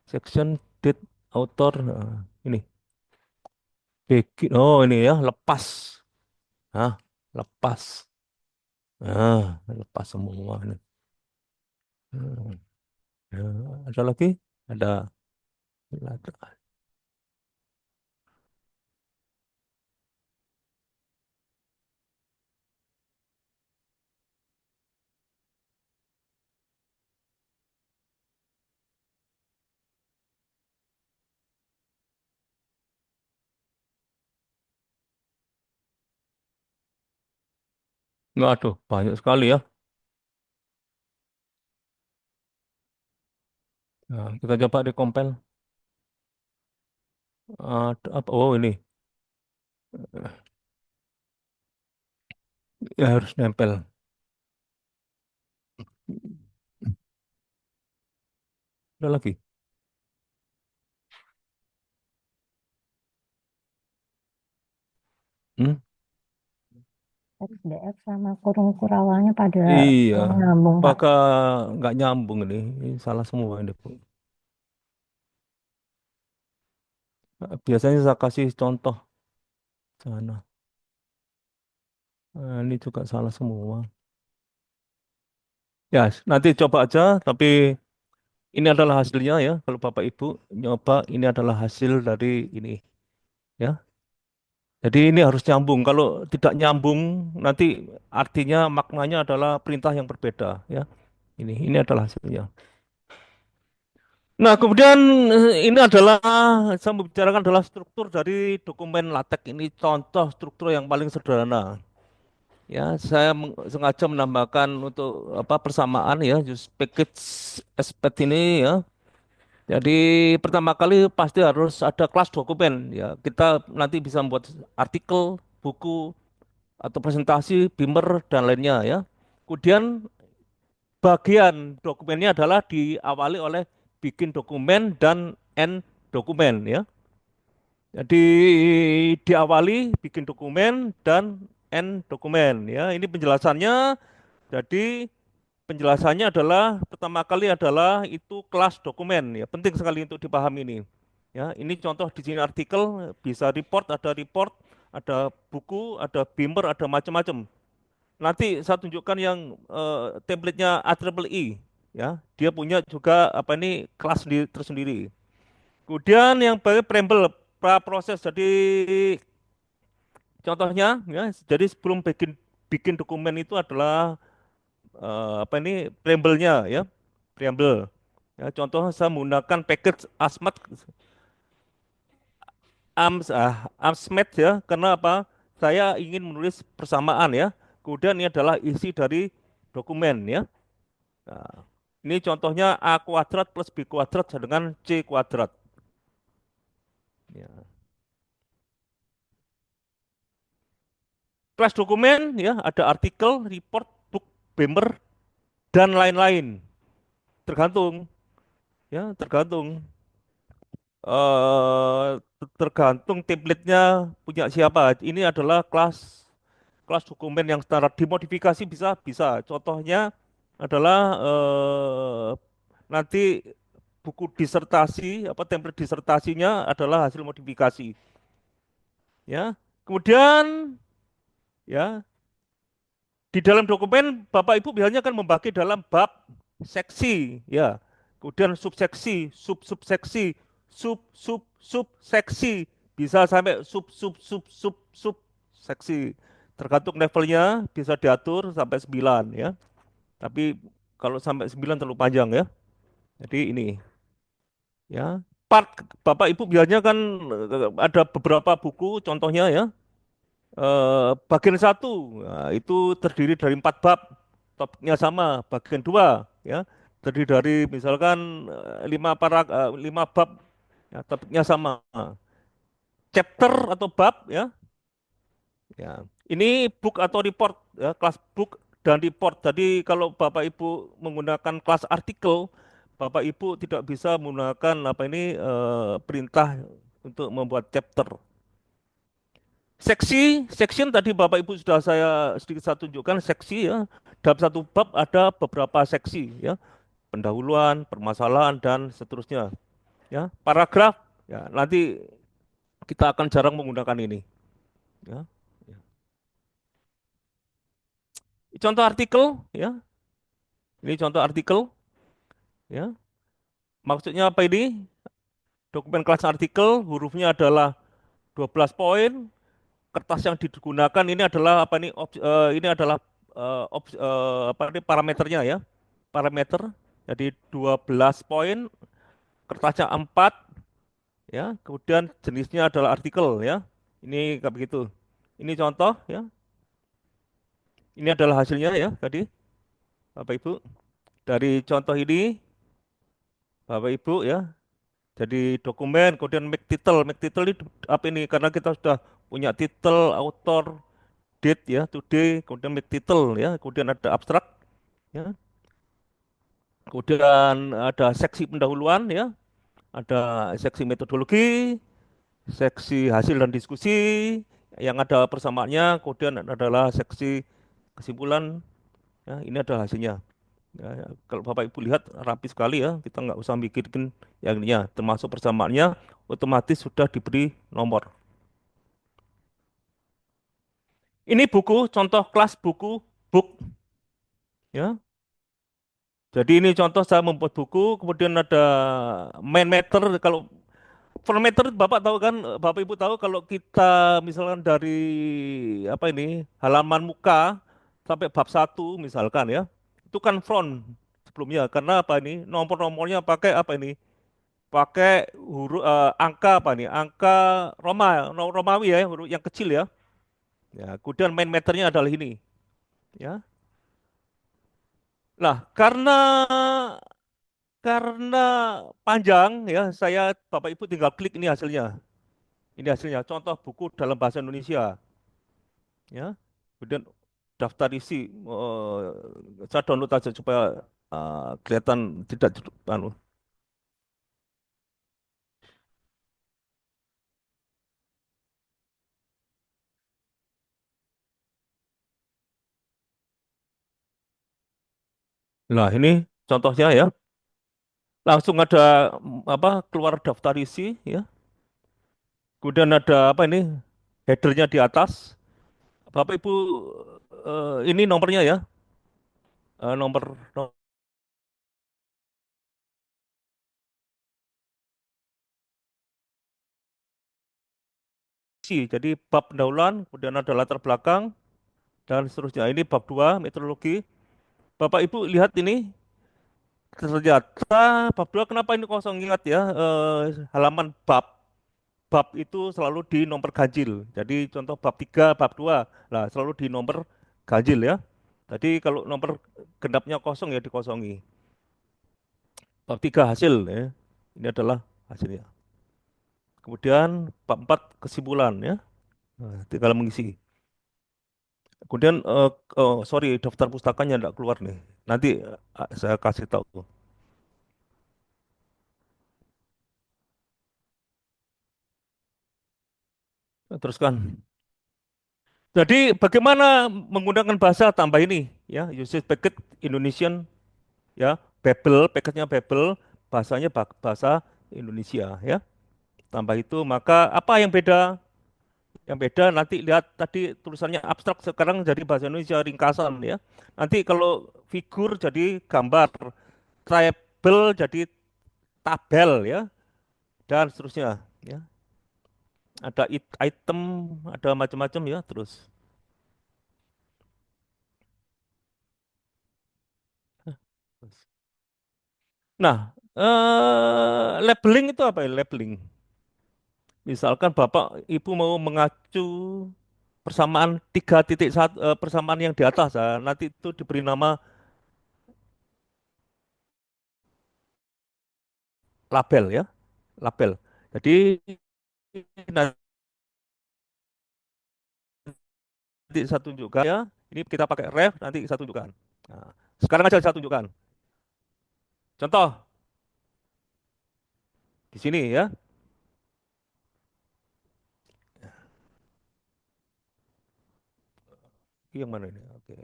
Section, date, author. Ini. Bikin. Oh ini ya, lepas. Nah, lepas. Lepas semua ini. Hmm. Ya, ada lagi? Ada. Aduh, banyak sekali ya. Nah, kita coba recompile. Apa? Oh ini. Ya harus nempel. Ada lagi. Hmm? XDF sama kurung kurawalnya pada Iya, nyambung, Pak. apakah nggak nyambung ini? Ini salah semua ini, Bu. Biasanya saya kasih contoh sana. Ini juga salah semua. Ya, nanti coba aja, tapi Ini adalah hasilnya ya. Kalau Bapak Ibu nyoba, ini adalah hasil dari ini ya. Jadi ini harus nyambung. Kalau tidak nyambung, nanti artinya maknanya adalah perintah yang berbeda ya. Ini adalah hasilnya. Nah, kemudian ini adalah saya membicarakan adalah struktur dari dokumen LaTeX. Ini contoh struktur yang paling sederhana. Ya, saya sengaja menambahkan untuk apa persamaan ya, use package aspect ini ya. Jadi pertama kali pasti harus ada kelas dokumen ya. Kita nanti bisa membuat artikel, buku atau presentasi, beamer dan lainnya ya. Kemudian bagian dokumennya adalah diawali oleh bikin dokumen dan end dokumen ya. Jadi diawali bikin dokumen dan end dokumen ya. Ini penjelasannya. Jadi penjelasannya adalah pertama kali adalah itu kelas dokumen ya. Penting sekali untuk dipahami ini. Ya, ini contoh di sini artikel bisa report, ada buku, ada beamer, ada macam-macam. Nanti saya tunjukkan yang template-nya IEEE ya. Dia punya juga apa ini kelas tersendiri. Kemudian yang baru preamble pra proses. Jadi contohnya ya, jadi sebelum bikin bikin dokumen itu adalah apa ini preamble-nya ya. Preamble. Ya, contoh saya menggunakan package Asmat Amsmet ya. Karena apa? Saya ingin menulis persamaan ya. Kemudian ini adalah isi dari dokumen ya. Nah, ini contohnya A kuadrat plus B kuadrat sama dengan C kuadrat. Ya. Kelas dokumen ya ada artikel, report, book, beamer dan lain-lain. Tergantung ya, tergantung template-nya punya siapa. Ini adalah kelas kelas dokumen yang standar dimodifikasi bisa bisa. Contohnya adalah nanti buku disertasi apa template disertasinya adalah hasil modifikasi ya. Kemudian ya di dalam dokumen Bapak Ibu biasanya kan membagi dalam bab, seksi, ya. Kemudian subseksi, sub-subseksi, sub-sub-subseksi, bisa sampai sub-sub-sub-sub-sub seksi. Tergantung levelnya bisa diatur sampai 9 ya. Tapi kalau sampai 9 terlalu panjang ya. Jadi ini ya. Part Bapak Ibu biasanya kan ada beberapa buku contohnya ya. Bagian satu nah, itu terdiri dari 4 bab, topiknya sama. Bagian dua, ya, terdiri dari misalkan 5 bab, ya, topiknya sama. Chapter atau bab, ya, ya. Ini book atau report, ya, kelas book dan report. Jadi kalau Bapak Ibu menggunakan kelas artikel, Bapak Ibu tidak bisa menggunakan apa ini perintah untuk membuat chapter. Section tadi Bapak Ibu sudah sedikit saya tunjukkan seksi ya. Dalam satu bab ada beberapa seksi ya, pendahuluan, permasalahan dan seterusnya. Ya, paragraf ya nanti kita akan jarang menggunakan ini. Ya. Contoh artikel ya, ini contoh artikel ya. Maksudnya apa ini? Dokumen kelas artikel, hurufnya adalah 12 poin, kertas yang digunakan ini adalah apa nih? Ini adalah apa ini parameternya ya. Parameter. Jadi 12 poin, kertasnya 4 ya. Kemudian jenisnya adalah artikel ya. Ini kayak begitu. Ini contoh ya. Ini adalah hasilnya ya tadi Bapak Ibu. Dari contoh ini Bapak Ibu ya. Jadi dokumen kemudian make title. Make title ini apa ini? Karena kita sudah punya title, author, date ya, today, kemudian make title ya. Kemudian ada abstrak ya. Kemudian ada seksi pendahuluan ya, ada seksi metodologi, seksi hasil dan diskusi, yang ada persamaannya, kemudian adalah seksi kesimpulan, ya, ini adalah hasilnya. Ya, ya. Kalau Bapak Ibu lihat rapi sekali ya, kita nggak usah mikirin yang ininya, termasuk persamaannya, otomatis sudah diberi nomor. Ini buku, contoh kelas buku, book, ya. Jadi ini contoh saya membuat buku, kemudian ada main matter. Kalau front matter Bapak tahu kan, Bapak Ibu tahu kalau kita misalkan dari apa ini halaman muka sampai bab satu misalkan ya, itu kan front sebelumnya. Karena apa ini nomor-nomornya pakai apa ini? Pakai huruf angka apa nih? Angka Romawi ya, huruf yang kecil ya. Ya, kemudian main matternya adalah ini, ya. Nah, karena panjang ya, Bapak Ibu tinggal klik ini hasilnya. Ini hasilnya, contoh buku dalam bahasa Indonesia, ya. Kemudian daftar isi, saya download aja supaya kelihatan tidak anu. Nah, ini contohnya ya. Langsung ada apa keluar daftar isi ya. Kemudian ada apa ini? Headernya di atas. Bapak Ibu ini nomornya ya. Nomor isi. Jadi bab pendahuluan, kemudian ada latar belakang dan seterusnya. Ini bab 2 meteorologi. Bapak Ibu lihat ini ternyata bab 2 kenapa ini kosong, ingat ya, halaman bab itu selalu di nomor ganjil. Jadi contoh bab 3 bab 2 lah selalu di nomor ganjil ya. Jadi kalau nomor genapnya kosong ya dikosongi. Bab 3 hasil ya. Ini adalah hasilnya. Kemudian bab 4 kesimpulan ya. Nah, tinggal mengisi. Kemudian sorry daftar pustakanya tidak keluar nih. Nanti saya kasih tahu. Teruskan. Jadi bagaimana menggunakan bahasa tambah ini ya, usage packet Indonesian ya, Babel, packetnya Babel, bahasanya bahasa Indonesia ya. Tambah itu maka apa yang beda? Yang beda nanti lihat tadi tulisannya abstrak sekarang jadi bahasa Indonesia ringkasan ya. Nanti kalau figur jadi gambar, table jadi tabel ya dan seterusnya ya. Ada item, ada macam-macam ya terus. Nah, labeling itu apa ya labeling? Misalkan Bapak Ibu mau mengacu persamaan 3.1 persamaan yang di atas nanti itu diberi nama label ya, label. Jadi nanti saya tunjukkan ya. Ini kita pakai ref nanti saya tunjukkan. Nah, sekarang aja saya tunjukkan. Contoh di sini ya. Ini yang mana ini? Oke,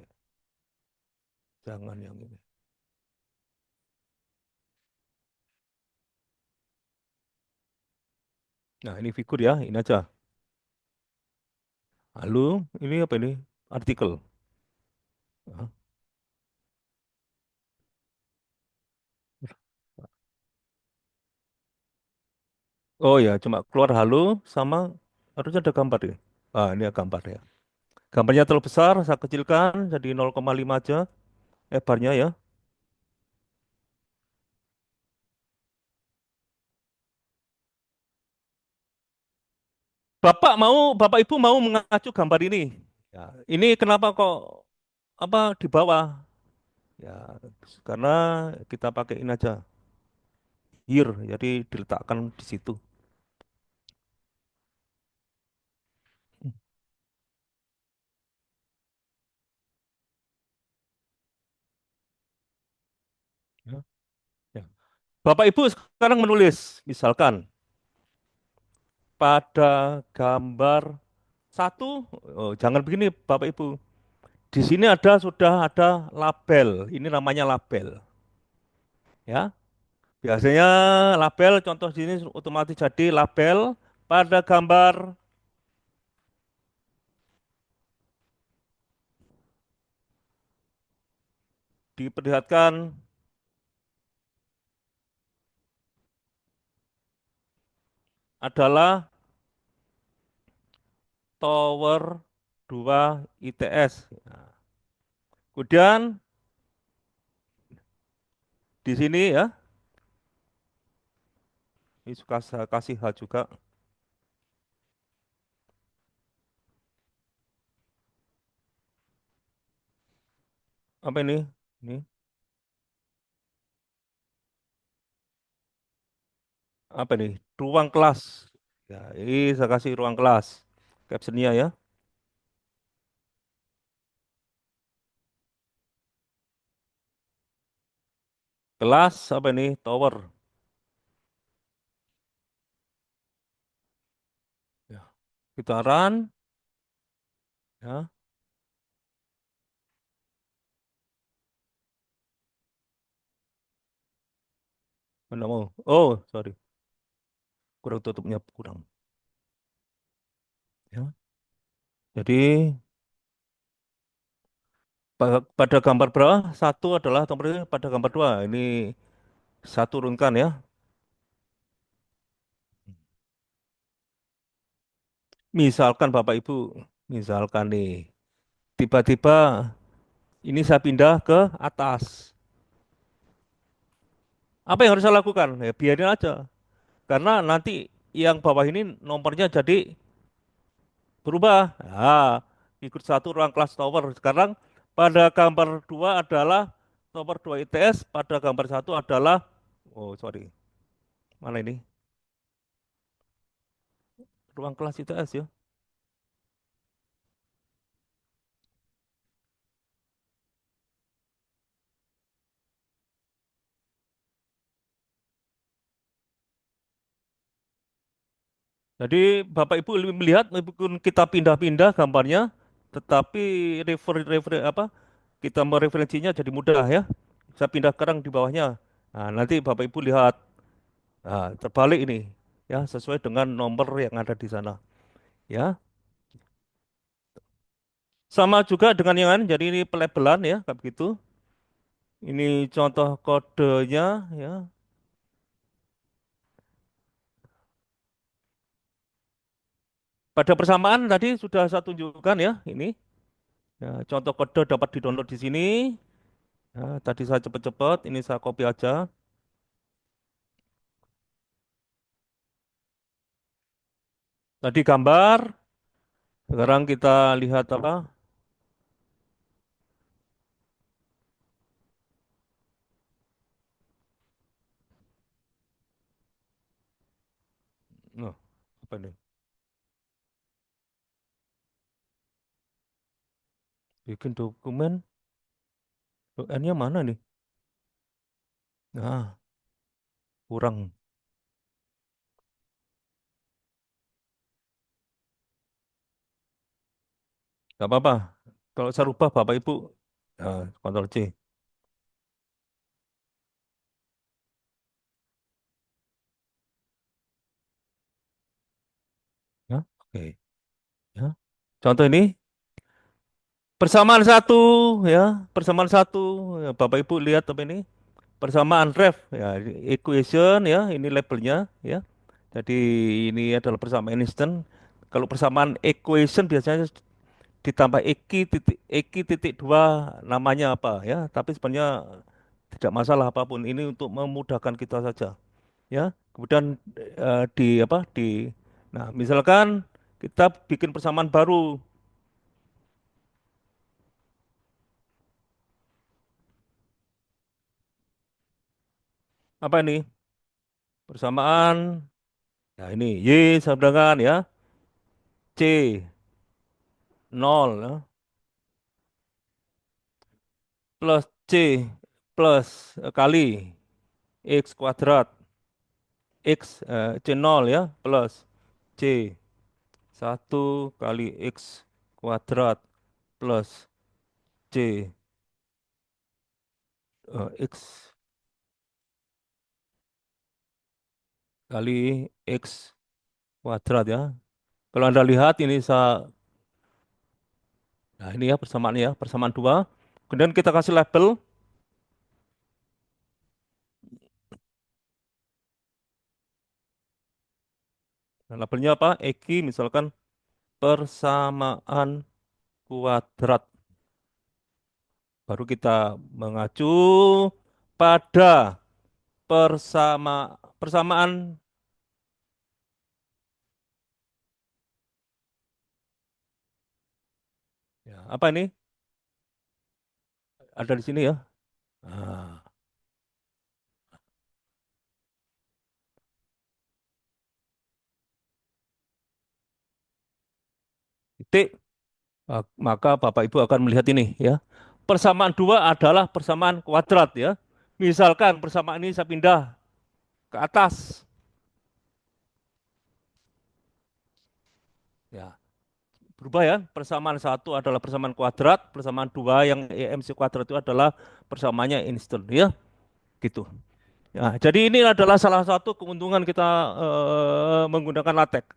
jangan yang ini. Nah, ini figur ya, ini aja. Lalu ini apa ini? Artikel. Nah, oh ya, cuma keluar halo sama harusnya ada gambar ya. Ini ada gambar ya. Gambarnya terlalu besar, saya kecilkan jadi 0,5 aja lebarnya ya. Bapak Ibu mau mengacu gambar ini. Ya, ini kenapa kok apa di bawah? Ya, karena kita pakai ini aja. Here, jadi diletakkan di situ. Ya, ya. Bapak Ibu sekarang menulis, misalkan pada gambar satu, jangan begini Bapak Ibu. Di sini sudah ada label. Ini namanya label. Ya, biasanya label contoh di sini otomatis jadi label pada gambar diperlihatkan adalah tower 2 ITS. Nah, kemudian di sini ya, ini suka saya kasih H juga. Apa ini? Ini apa ini? Ruang kelas. Ya, ini saya kasih ruang kelas. Captionnya ya. Kelas apa ini? Tower. Ya. Kita run. Ya. Mana mau? Oh, sorry. Kurang tutupnya kurang. Ya. Jadi pada gambar berapa? Satu adalah nomor ini pada gambar dua. Ini saya turunkan ya. Misalkan Bapak Ibu, misalkan nih, tiba-tiba ini saya pindah ke atas. Apa yang harus saya lakukan? Ya biarin aja. Karena nanti yang bawah ini nomornya jadi berubah. Nah, ikut satu ruang kelas tower. Sekarang pada gambar dua adalah tower 2 ITS, pada gambar satu adalah, oh sorry, mana ini? Ruang kelas ITS ya. Jadi Bapak Ibu melihat meskipun kita pindah-pindah gambarnya, tetapi refer apa kita mereferensinya jadi mudah ya. Saya pindah sekarang di bawahnya. Nah, nanti Bapak Ibu lihat, nah, terbalik ini ya sesuai dengan nomor yang ada di sana ya. Sama juga dengan yang lain. Jadi ini pelabelan ya kayak begitu. Ini contoh kodenya ya. Pada persamaan tadi sudah saya tunjukkan ya ini. Ya, contoh kode dapat di-download di sini. Ya, tadi saya cepet-cepet, ini saya copy aja. Tadi gambar, sekarang kita lihat apa? Nah, apa ini? Bikin dokumen, UN-nya mana nih? Nah, kurang. Gak apa-apa. Kalau saya rubah Bapak Ibu, ya, Ctrl C. Ya, oke. Ya. Contoh ini, persamaan satu, ya, persamaan satu. Ya, Bapak Ibu lihat apa ini? Persamaan ref, ya, equation, ya, ini labelnya, ya. Jadi ini adalah persamaan instant. Kalau persamaan equation biasanya ditambah eki titik dua namanya apa ya, tapi sebenarnya tidak masalah apapun, ini untuk memudahkan kita saja ya. Kemudian di apa di nah misalkan kita bikin persamaan baru, apa ini persamaan, nah ini y sama dengan ya c nol ya, plus c plus kali x kuadrat c nol ya plus c satu kali x kuadrat plus C X kali X kuadrat ya. Kalau Anda lihat ini nah ini ya persamaan ya, persamaan dua. Kemudian kita kasih label, Nah, labelnya apa? Egi misalkan persamaan kuadrat. Baru kita mengacu pada persamaan, ya, apa ini? Ada di sini ya. Nah, titik. Maka Bapak Ibu akan melihat ini ya. Persamaan dua adalah persamaan kuadrat ya. Misalkan persamaan ini saya pindah ke atas. Ya, berubah ya. Persamaan satu adalah persamaan kuadrat, persamaan dua yang EMC kuadrat itu adalah persamaannya Einstein ya. Gitu. Ya, jadi ini adalah salah satu keuntungan kita menggunakan LaTeX.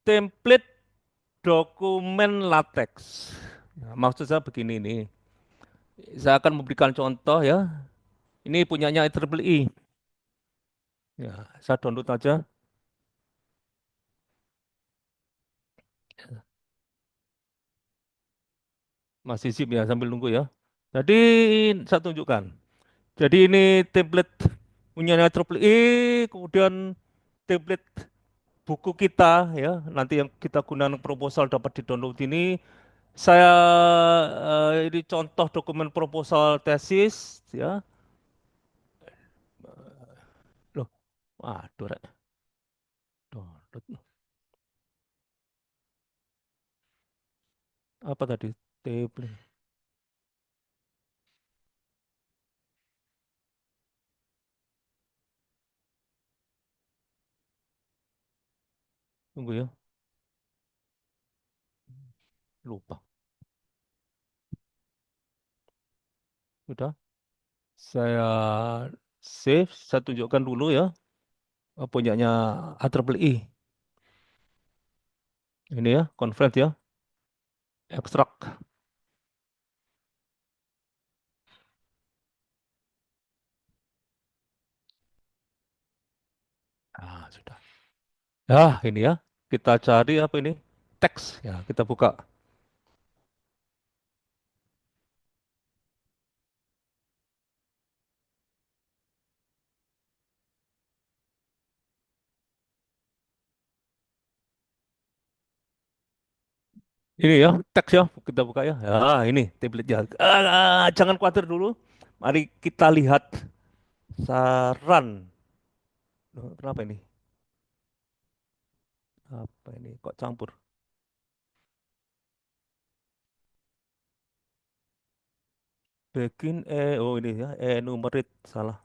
Template dokumen LaTeX. Ya, maksud saya begini nih. Saya akan memberikan contoh ya. Ini punyanya IEEE. Ya, saya download aja. Masih zip ya sambil nunggu ya. Jadi saya tunjukkan. Jadi ini template punyanya IEEE, kemudian template buku kita ya. Nanti yang kita gunakan proposal dapat di-download ini. Saya ini contoh dokumen proposal tesis ya. Loh, waduh, rek. Download. Apa tadi? Template. Tunggu ya. Lupa. Udah. Saya save. Saya tunjukkan dulu ya. Punyanya IEEE. Ini ya, conference ya. Ekstrak. Ah, sudah. Ya, ini ya. Kita cari apa ini? Teks. Ya, kita buka. Ini ya, teks ya. Kita buka ya. Ya, ini template-nya. Jangan khawatir dulu. Mari kita lihat saran. Loh, kenapa ini? Apa ini? Kok campur? Begin oh ini ya, enumerate salah.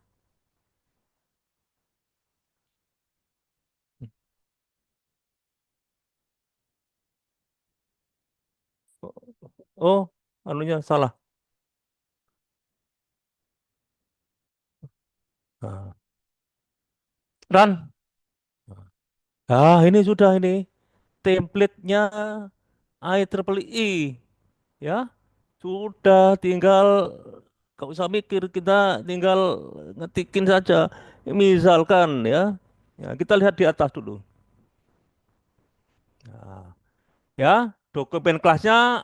Oh, anunya salah. Nah, run. Ah, ini sudah ini. Template-nya IEEE. Ya, sudah tinggal gak usah mikir, kita tinggal ngetikin saja. Misalkan ya, ya kita lihat di atas dulu. Nah, ya, dokumen kelasnya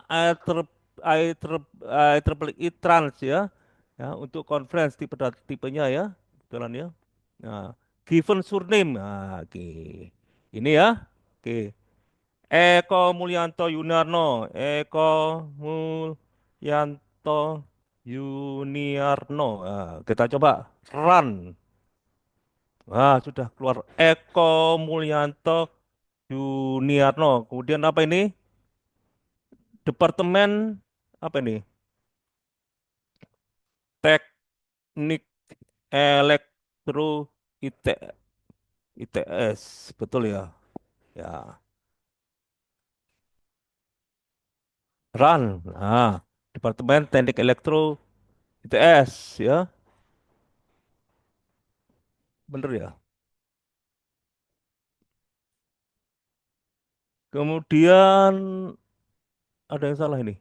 IEEE Trans ya. Ya, untuk conference tipenya ya, jalan ya. Nah, given surname. Nah, oke. Ini ya. Oke. Eko Mulyanto Yunarno, Eko Mulyanto Yuniarno. Nah, kita coba run. Wah, sudah keluar Eko Mulyanto Yuniarno. Kemudian apa ini? Departemen apa ini? Teknik Elektro IT, ITS. Betul ya? Ya, run. Nah, Departemen Teknik Elektro ITS ya. Bener ya? Kemudian ada yang salah ini.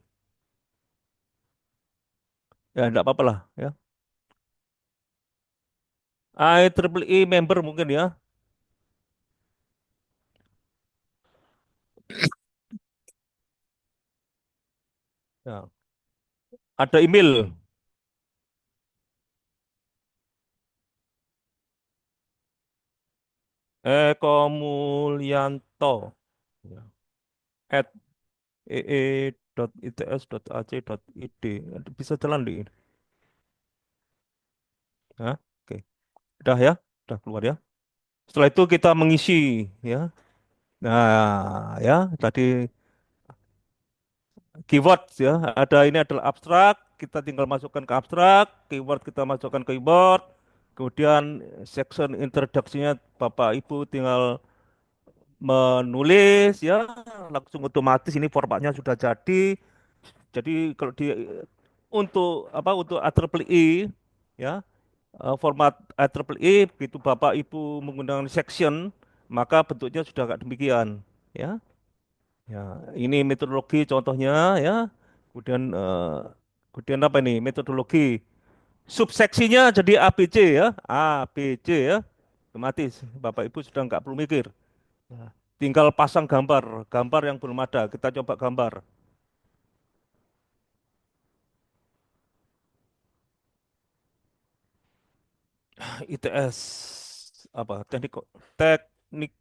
Ya, enggak apa-apa lah ya. IEEE member mungkin ya. Ya. Ada email. Eko Mulyanto. Ya. At ee.its.ac.id. Bisa jalan di. Ya, oke. Udah ya, udah keluar ya. Setelah itu kita mengisi ya. Nah, ya tadi keyword ya. Ada ini adalah abstrak. Kita tinggal masukkan ke abstrak. Keyword kita masukkan ke keyword. Kemudian section introduksinya Bapak Ibu tinggal menulis ya, langsung otomatis ini formatnya sudah jadi. Jadi kalau di untuk apa untuk IEEE ya, format IEEE begitu Bapak Ibu menggunakan section maka bentuknya sudah kayak demikian ya. Ya, ini metodologi contohnya ya. Kemudian kemudian apa ini? Metodologi. Subseksinya jadi ABC ya. ABC ya. Otomatis Bapak Ibu sudah nggak perlu mikir. Ya. Tinggal pasang gambar, gambar yang belum ada. Kita coba gambar. ITS apa? Teknik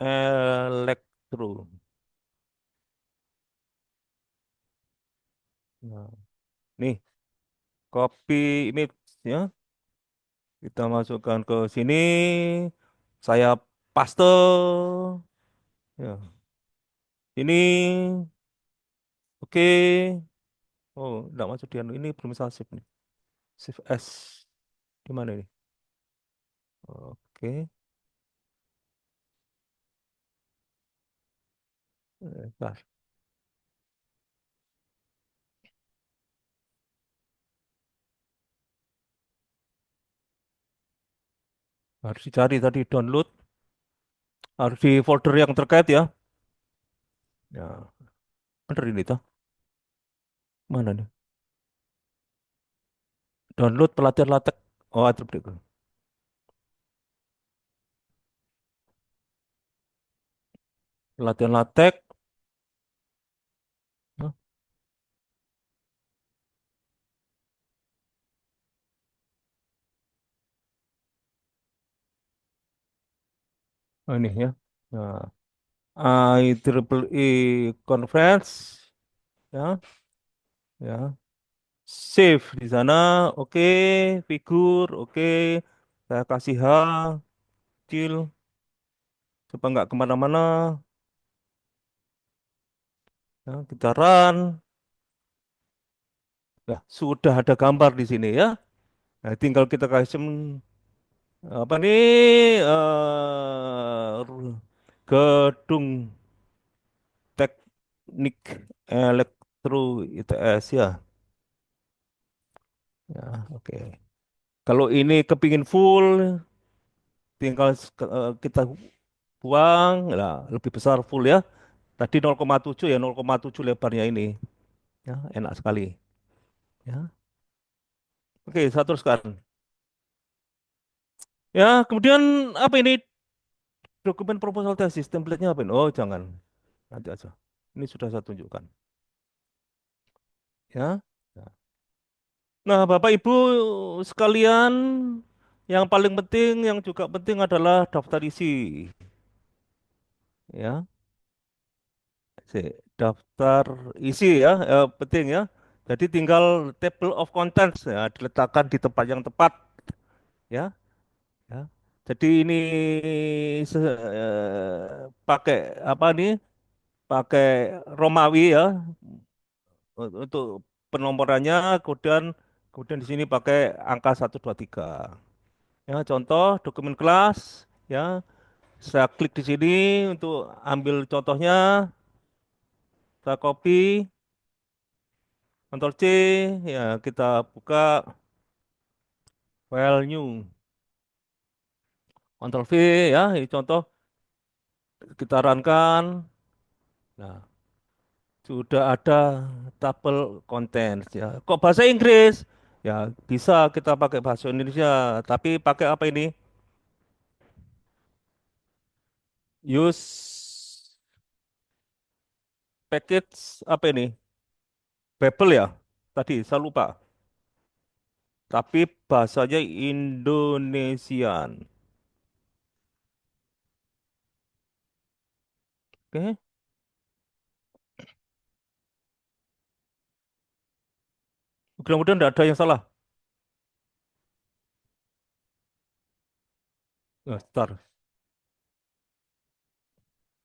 elektro. Nah, nih copy image ya. Kita masukkan ke sini. Saya paste. Ya. Ini oke. Oh, enggak masuk di anu. Ini belum bisa save nih. Save as. Di mana ini? Oke. Bentar. Harus dicari tadi download. Harus di folder yang terkait ya. Ya, bener ini tuh. Mana nih? Download pelatihan LaTeX. Oh, attribute. Pelatihan LaTeX. Hah? Oh, ini ya. Nah, IEEE Conference. Ya, ya. Save di sana. Oke. Figur. Oke. Saya kasih H. Kecil. Supaya nggak kemana-mana. Ya, kita run. Ya, sudah ada gambar di sini ya. Nah, tinggal kita kasih apa nih gedung teknik elektro ITS ya. Ya, oke. Kalau ini kepingin full, tinggal kita buang, lah lebih besar full ya. Tadi 0,7 ya 0,7 lebarnya ini. Ya, enak sekali. Ya. Oke, saya teruskan. Ya, kemudian apa ini dokumen proposal tesis template-nya apa ini? Oh, jangan. Nanti aja. Ini sudah saya tunjukkan. Ya. Nah, Bapak Ibu sekalian, yang paling penting, yang juga penting adalah daftar isi. Ya, daftar isi ya, penting ya. Jadi tinggal table of contents ya, diletakkan di tempat yang tepat ya. Ya. Jadi ini pakai apa nih? Pakai Romawi ya untuk penomorannya, kemudian kemudian di sini pakai angka 1, 2, 3. Ya, contoh dokumen kelas ya. Saya klik di sini untuk ambil contohnya, saya copy, Ctrl C, ya kita buka file new, Ctrl V ya, ini contoh kita runkan. Nah, sudah ada tabel contents ya. Kok bahasa Inggris? Ya, bisa kita pakai bahasa Indonesia, tapi pakai apa ini? Use package apa ini? Babel ya? Tadi saya lupa. Tapi bahasanya Indonesian. Oke, mudah-mudahan tidak ada yang salah. Ntar,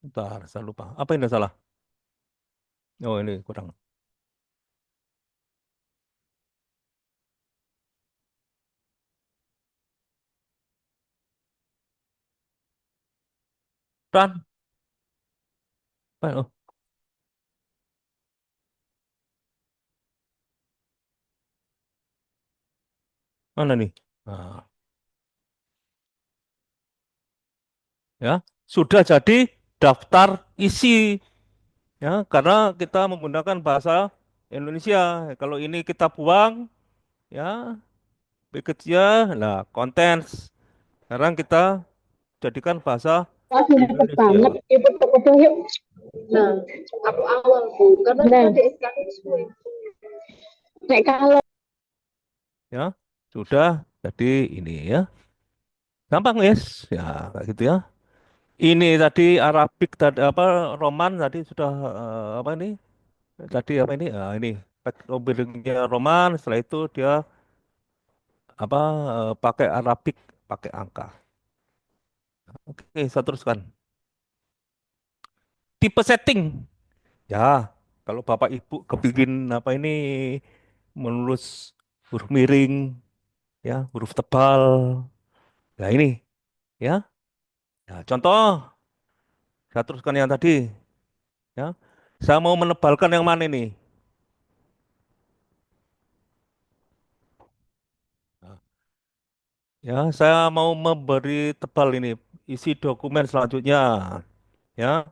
ntar, saya lupa. Apa yang salah? Oh, ini kurang. Ran, oh, mana nih? Nah, ya, sudah jadi daftar isi ya, karena kita menggunakan bahasa Indonesia. Kalau ini kita buang, ya, package-nya, nah, contents. Sekarang kita jadikan bahasa Aku cepet Indonesia. banget, cepet cepet yuk. Nah, aku awal bu, karena nah, tadi SKS gue. Nek kalau Ya, sudah jadi ini ya. Gampang, guys. Ya, kayak gitu ya. Ini tadi Arabik tadi apa Roman tadi sudah apa ini? Tadi apa ini? Ini buildingnya Roman. Setelah itu dia apa pakai Arabik, pakai angka. Oke, saya teruskan. Tipe setting. Ya, kalau Bapak Ibu kepingin apa ini menulis huruf miring, ya, huruf tebal. Ya ini, ya. Ya, contoh, saya teruskan yang tadi, ya. Saya mau menebalkan yang mana ini? Nah, ya, saya mau memberi tebal ini isi dokumen selanjutnya, ya.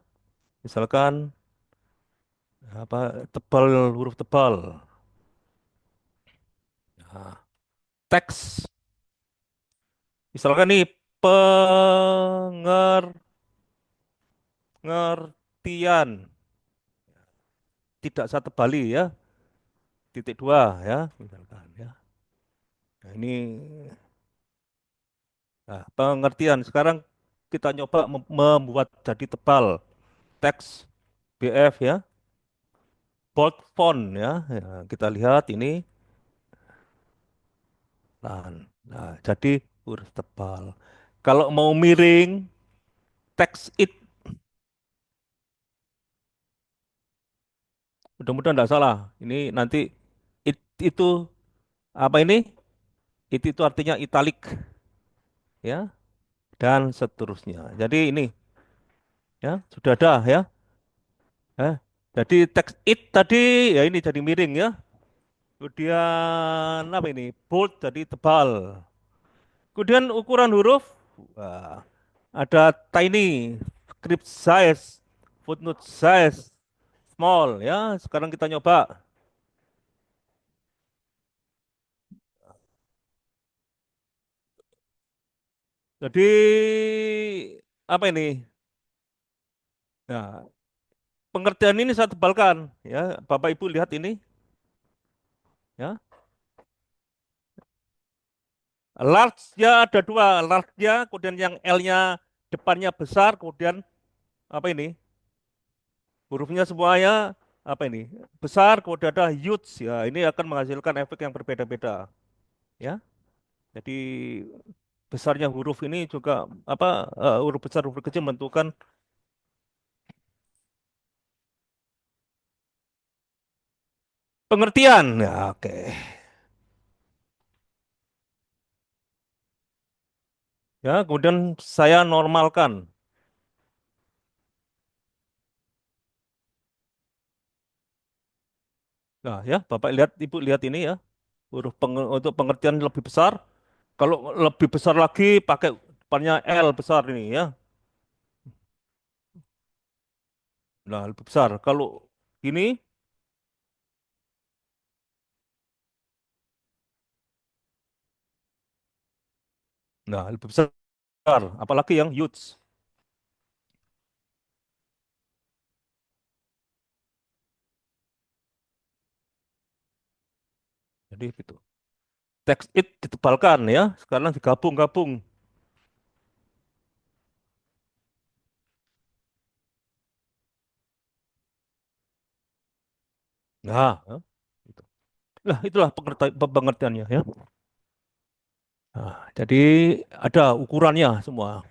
Misalkan apa tebal huruf tebal. Nah, teks, misalkan nih pengertian, tidak saya tebali ya, titik dua ya, misalkan ya. Nah, ini nah, pengertian. Sekarang kita nyoba membuat jadi tebal teks BF ya, bold font ya. Ya, kita lihat ini. Nah, jadi huruf tebal. Kalau mau miring, teks it. Mudah-mudahan tidak salah. Ini nanti it itu apa ini? It itu artinya italic ya dan seterusnya. Jadi ini ya sudah ada ya. Eh, jadi teks it tadi ya ini jadi miring ya. Kemudian apa ini? Bold jadi tebal. Kemudian ukuran huruf wah, ada tiny, script size, footnote size, small ya. Sekarang kita nyoba. Jadi apa ini? Nah, pengertian ini saya tebalkan ya. Bapak Ibu lihat ini ya. Large-nya ada dua, large-nya kemudian yang L-nya depannya besar, kemudian apa ini? Hurufnya semuanya apa ini? Besar, kemudian ada huge ya. Ini akan menghasilkan efek yang berbeda-beda ya. Jadi besarnya huruf ini juga apa huruf besar huruf kecil menentukan pengertian. Ya, oke. Ya, kemudian saya normalkan. Nah, ya, Bapak lihat, Ibu lihat ini ya. Untuk pengertian lebih besar. Kalau lebih besar lagi pakai depannya L besar ini ya. Nah, lebih besar. Kalau begini, nah lebih besar, apalagi yang huge. Jadi gitu. Text it ditebalkan ya, sekarang digabung-gabung. Nah, gitu. Nah, itulah pengertiannya ya. Nah, jadi ada ukurannya semua.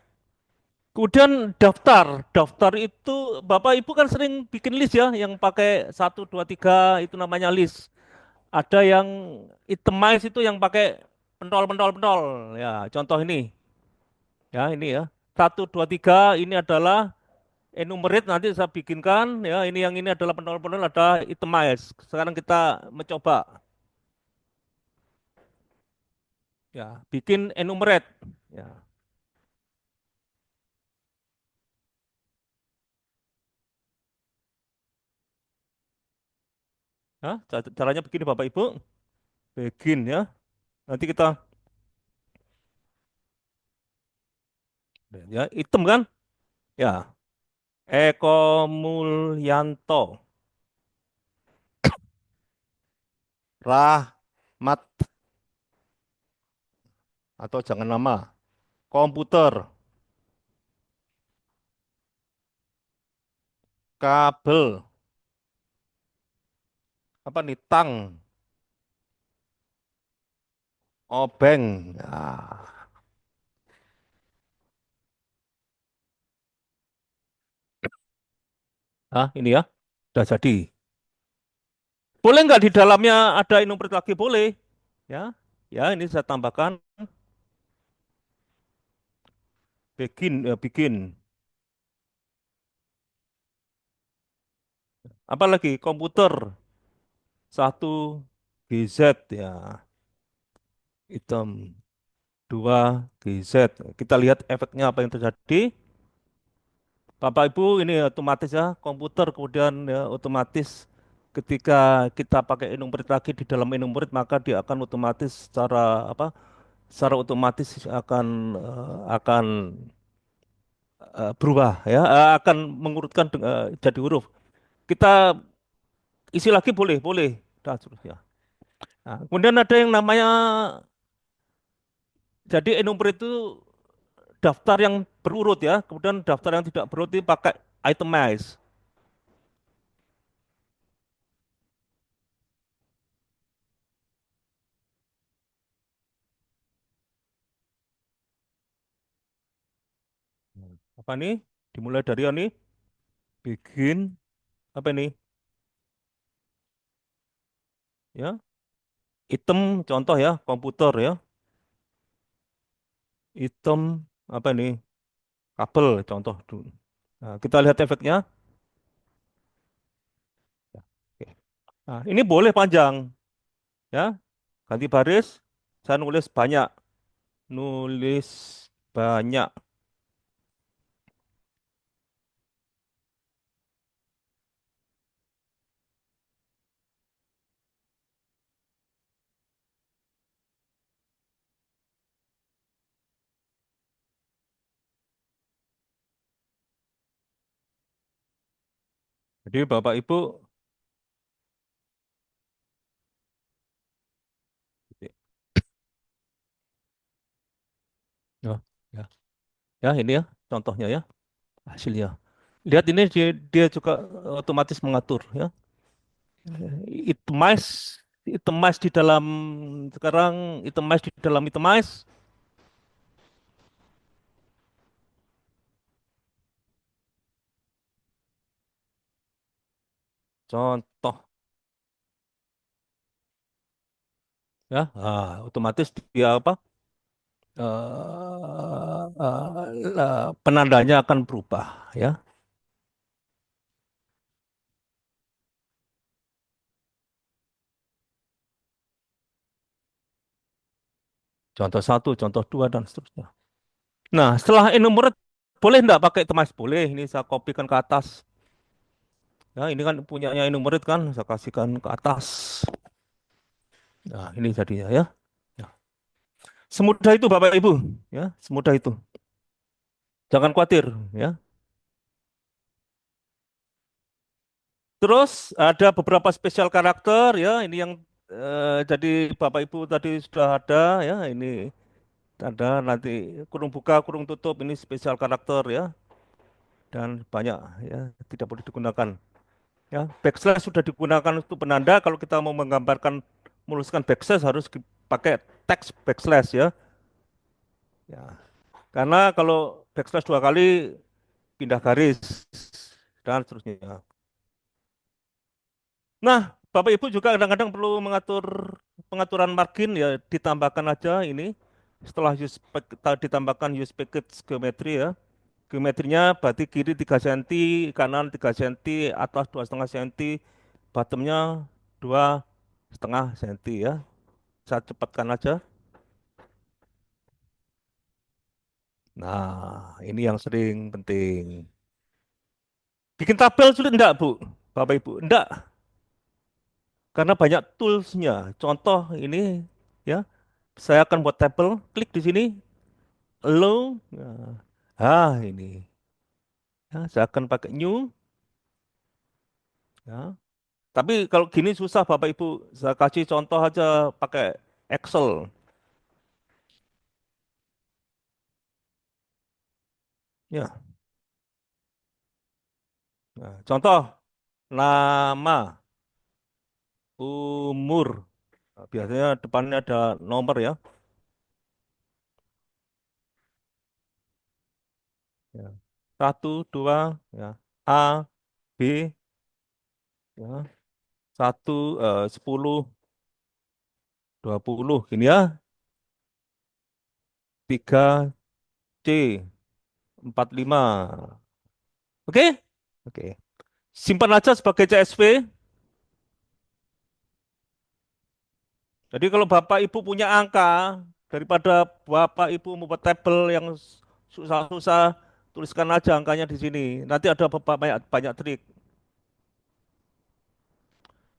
Kemudian daftar, daftar itu Bapak Ibu kan sering bikin list ya, yang pakai 1, 2, 3 itu namanya list. Ada yang itemize itu yang pakai pentol. Ya, contoh ini, ya ini ya. 1, 2, 3 ini adalah enumerate nanti saya bikinkan ya. Ini yang ini adalah pentol ada itemize. Sekarang kita mencoba ya, bikin enumerate. Ya, Hah? Caranya begini Bapak Ibu, begin ya. Nanti kita ya item kan? Ya, Eko Mulyanto, Rahmat atau jangan nama, komputer, kabel, apa nih, tang, obeng. Ini ya, udah jadi. Boleh nggak di dalamnya ada enumerate lagi? Boleh. Ya, ya ini saya tambahkan bikin. Apalagi komputer 1 GZ ya, item 2 GZ. Kita lihat efeknya apa yang terjadi. Bapak Ibu ini otomatis ya komputer kemudian ya otomatis ketika kita pakai enumerate lagi di dalam enumerate maka dia akan otomatis secara apa? Secara otomatis akan berubah ya, akan mengurutkan jadi huruf. Kita isi lagi boleh, boleh. Dan seterusnya. Nah, kemudian ada yang namanya jadi enumerate itu daftar yang berurut ya, kemudian daftar yang tidak berurut itu pakai itemize. Apa nih? Dimulai dari ini, begin apa ini? Ya, item contoh ya, komputer ya, item apa ini? Kabel contoh dulu. Nah, kita lihat efeknya. Ya, oke. Nah, ini boleh panjang ya, ganti baris. Saya nulis banyak. Jadi Bapak Ibu, ya, ya, ya ini ya contohnya ya hasilnya. Lihat ini dia juga otomatis mengatur ya. Itemize, itemize di dalam sekarang itemize di dalam itemize. Contoh ya, otomatis dia apa? Penandanya akan berubah ya. Contoh 1, contoh 2 dan seterusnya. Nah, setelah enumerate boleh enggak pakai itemize? Boleh. Ini saya kopikan ke atas. Ya, ini kan punyanya ini murid kan, saya kasihkan ke atas. Nah, ini jadinya ya. Ya. Semudah itu Bapak Ibu, ya, semudah itu. Jangan khawatir, ya. Terus ada beberapa spesial karakter, ya. Ini yang jadi Bapak Ibu tadi sudah ada, ya. Ini ada nanti kurung buka, kurung tutup. Ini spesial karakter, ya. Dan banyak, ya, tidak boleh digunakan. Ya, backslash sudah digunakan untuk penanda. Kalau kita mau menggambarkan, menuliskan backslash harus pakai teks backslash, ya. Ya, karena kalau backslash dua kali pindah garis dan seterusnya. Nah, Bapak Ibu juga kadang-kadang perlu mengatur pengaturan margin ya, ditambahkan aja ini setelah ditambahkan use package geometry ya. Geometrinya berarti kiri 3 cm, kanan 3 cm, atas 2,5 cm, bottomnya 2,5 cm ya. Saya cepatkan aja. Nah, ini yang sering penting. Bikin tabel sudah enggak, Bu? Bapak Ibu, enggak. Karena banyak toolsnya. Contoh ini ya, saya akan buat tabel, klik di sini, low, ini, ya, saya akan pakai new, ya. Tapi kalau gini susah Bapak Ibu, saya kasih contoh aja pakai Excel, ya. Nah, contoh nama, umur, nah, biasanya depannya ada nomor ya. Ya. Satu, dua, ya. A, B, ya. Satu, 10, 20, gini ya. Tiga, C, 45. Oke? Oke. Simpan aja sebagai CSV. Jadi kalau Bapak Ibu punya angka, daripada Bapak Ibu membuat tabel yang susah-susah, tuliskan aja angkanya di sini. Nanti ada banyak, banyak trik.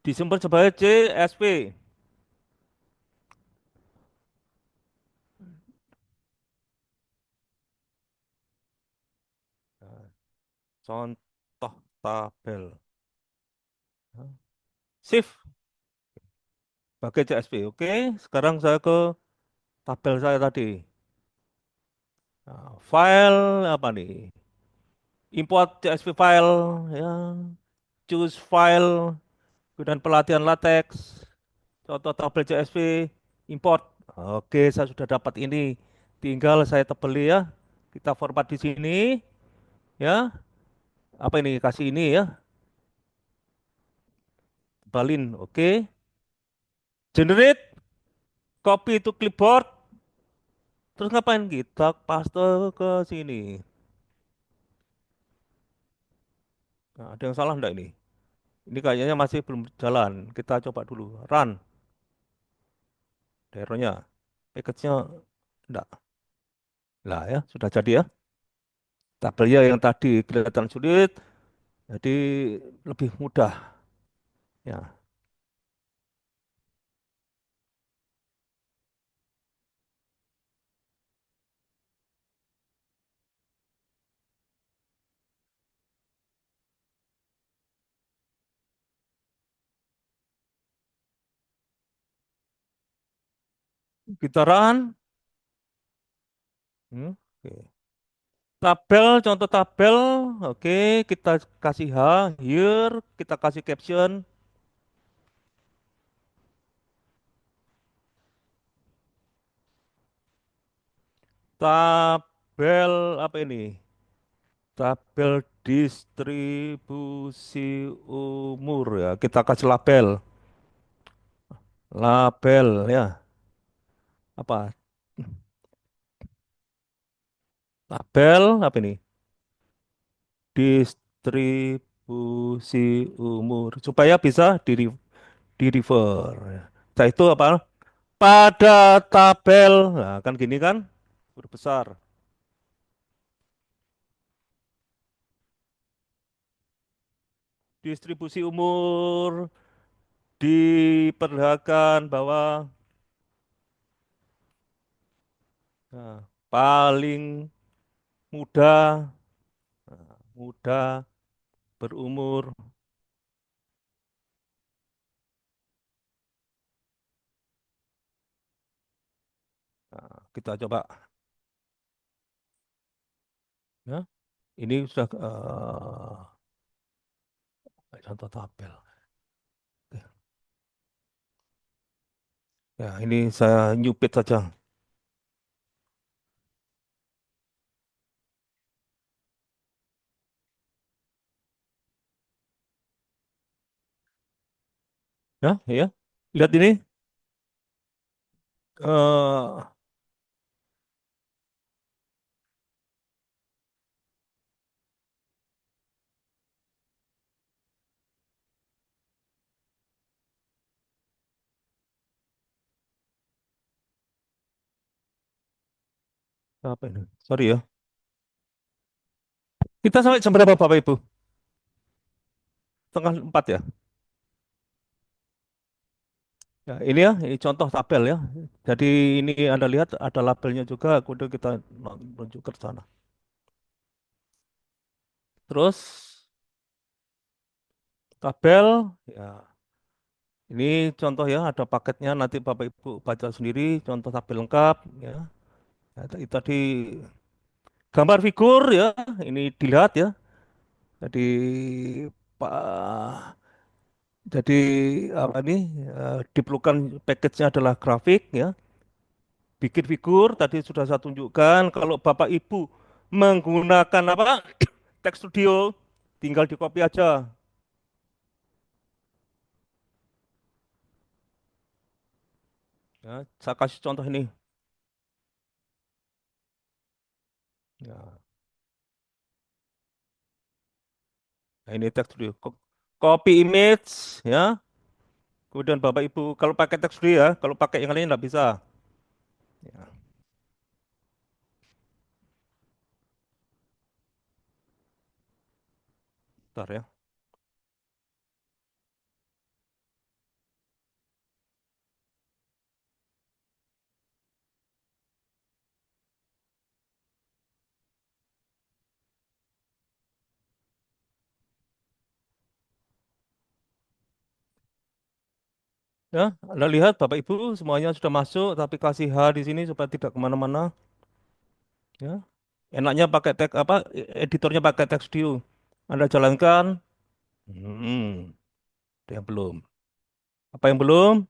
Disimpan sebagai CSV. Nah, contoh tabel. Nah, Save sebagai CSV. Oke, sekarang saya ke tabel saya tadi. Nah, file apa nih? Import CSV file, ya. Choose file, kemudian pelatihan latex, contoh tabel CSV, import. Oke, saya sudah dapat ini. Tinggal saya tebeli ya. Kita format di sini, ya. Apa ini? Kasih ini ya. Tebalin, oke. Generate, copy to clipboard. Terus ngapain? Kita paste ke sini. Nah, ada yang salah enggak ini? Ini kayaknya masih belum jalan. Kita coba dulu. Run. Errornya. Package-nya enggak. Lah ya, sudah jadi ya. Tabelnya yang tadi kelihatan sulit, jadi lebih mudah. Ya, kita run. Oke. Tabel, contoh tabel. Oke, kita kasih here, kita kasih caption. Tabel apa ini? Tabel distribusi umur ya. Kita kasih label. Label ya. Apa? Label apa ini? Distribusi umur supaya bisa di refer. Nah, itu apa? Pada tabel, nah kan gini kan, huruf besar. distribusi umur diperlihatkan bahwa nah, paling muda, muda berumur. Nah, kita coba ya. Ini sudah contoh tabel. Ya, ini saya nyupit saja. Ya, ya. Lihat ini. eh apa ini? Sorry ya. Kita sampai jam berapa Bapak Ibu? Setengah 4 ya. Ya, ini ya, ini contoh tabel ya. Jadi ini Anda lihat ada labelnya juga, kemudian kita menuju ke sana. Terus tabel, ya ini contoh ya, ada paketnya. Nanti Bapak Ibu baca sendiri, contoh tabel lengkap ya. Ya, itu tadi gambar figur ya, ini dilihat ya. Jadi Pak, jadi apa nih? Diperlukan package-nya adalah grafik ya. Bikin figur tadi sudah saya tunjukkan. Kalau Bapak Ibu menggunakan apa? Teks Studio, tinggal di copy aja. Ya, saya kasih contoh ini. Ya, nah ini teks studio. Copy image, ya. Kemudian Bapak Ibu, kalau pakai teks studio ya, kalau pakai yang lain nggak bisa. Ya, bentar ya. Ya, Anda lihat Bapak Ibu semuanya sudah masuk, tapi kasih H di sini supaya tidak kemana-mana. Ya, enaknya pakai teks apa? Editornya pakai teks studio. Anda jalankan. Hmm, ada yang belum. Apa yang belum?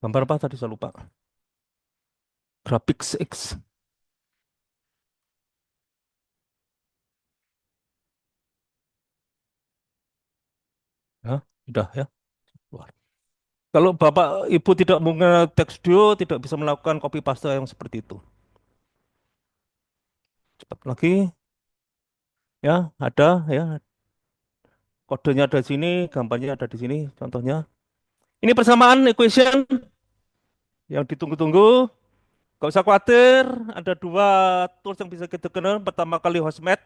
Gambar apa tadi saya lupa. Graphics X. Ya, sudah ya. Keluar. Kalau Bapak Ibu tidak mengenal teks studio, tidak bisa melakukan copy paste yang seperti itu. Cepat lagi, ya, ada ya, kodenya ada di sini, gambarnya ada di sini, contohnya. Ini persamaan equation yang ditunggu-tunggu. Gak usah khawatir, ada dua tools yang bisa kita kenal. Pertama kali Hostmate,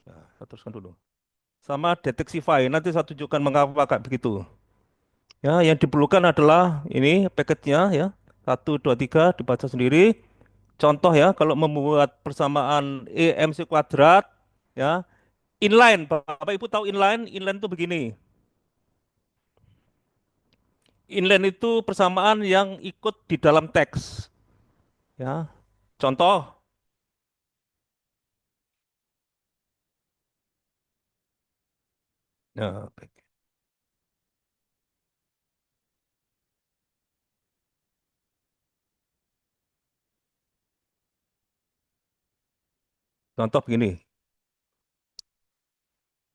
nah, saya teruskan dulu. Sama Detectify, nanti saya tunjukkan mengapa kayak begitu. Ya, yang diperlukan adalah ini package-nya ya. Satu, dua, tiga, dibaca sendiri. Contoh ya, kalau membuat persamaan EMC kuadrat, ya, inline. Bapak Ibu tahu inline? Inline itu begini. Inline itu persamaan yang ikut di dalam teks. Ya, contoh. Ya, baik. Contoh begini.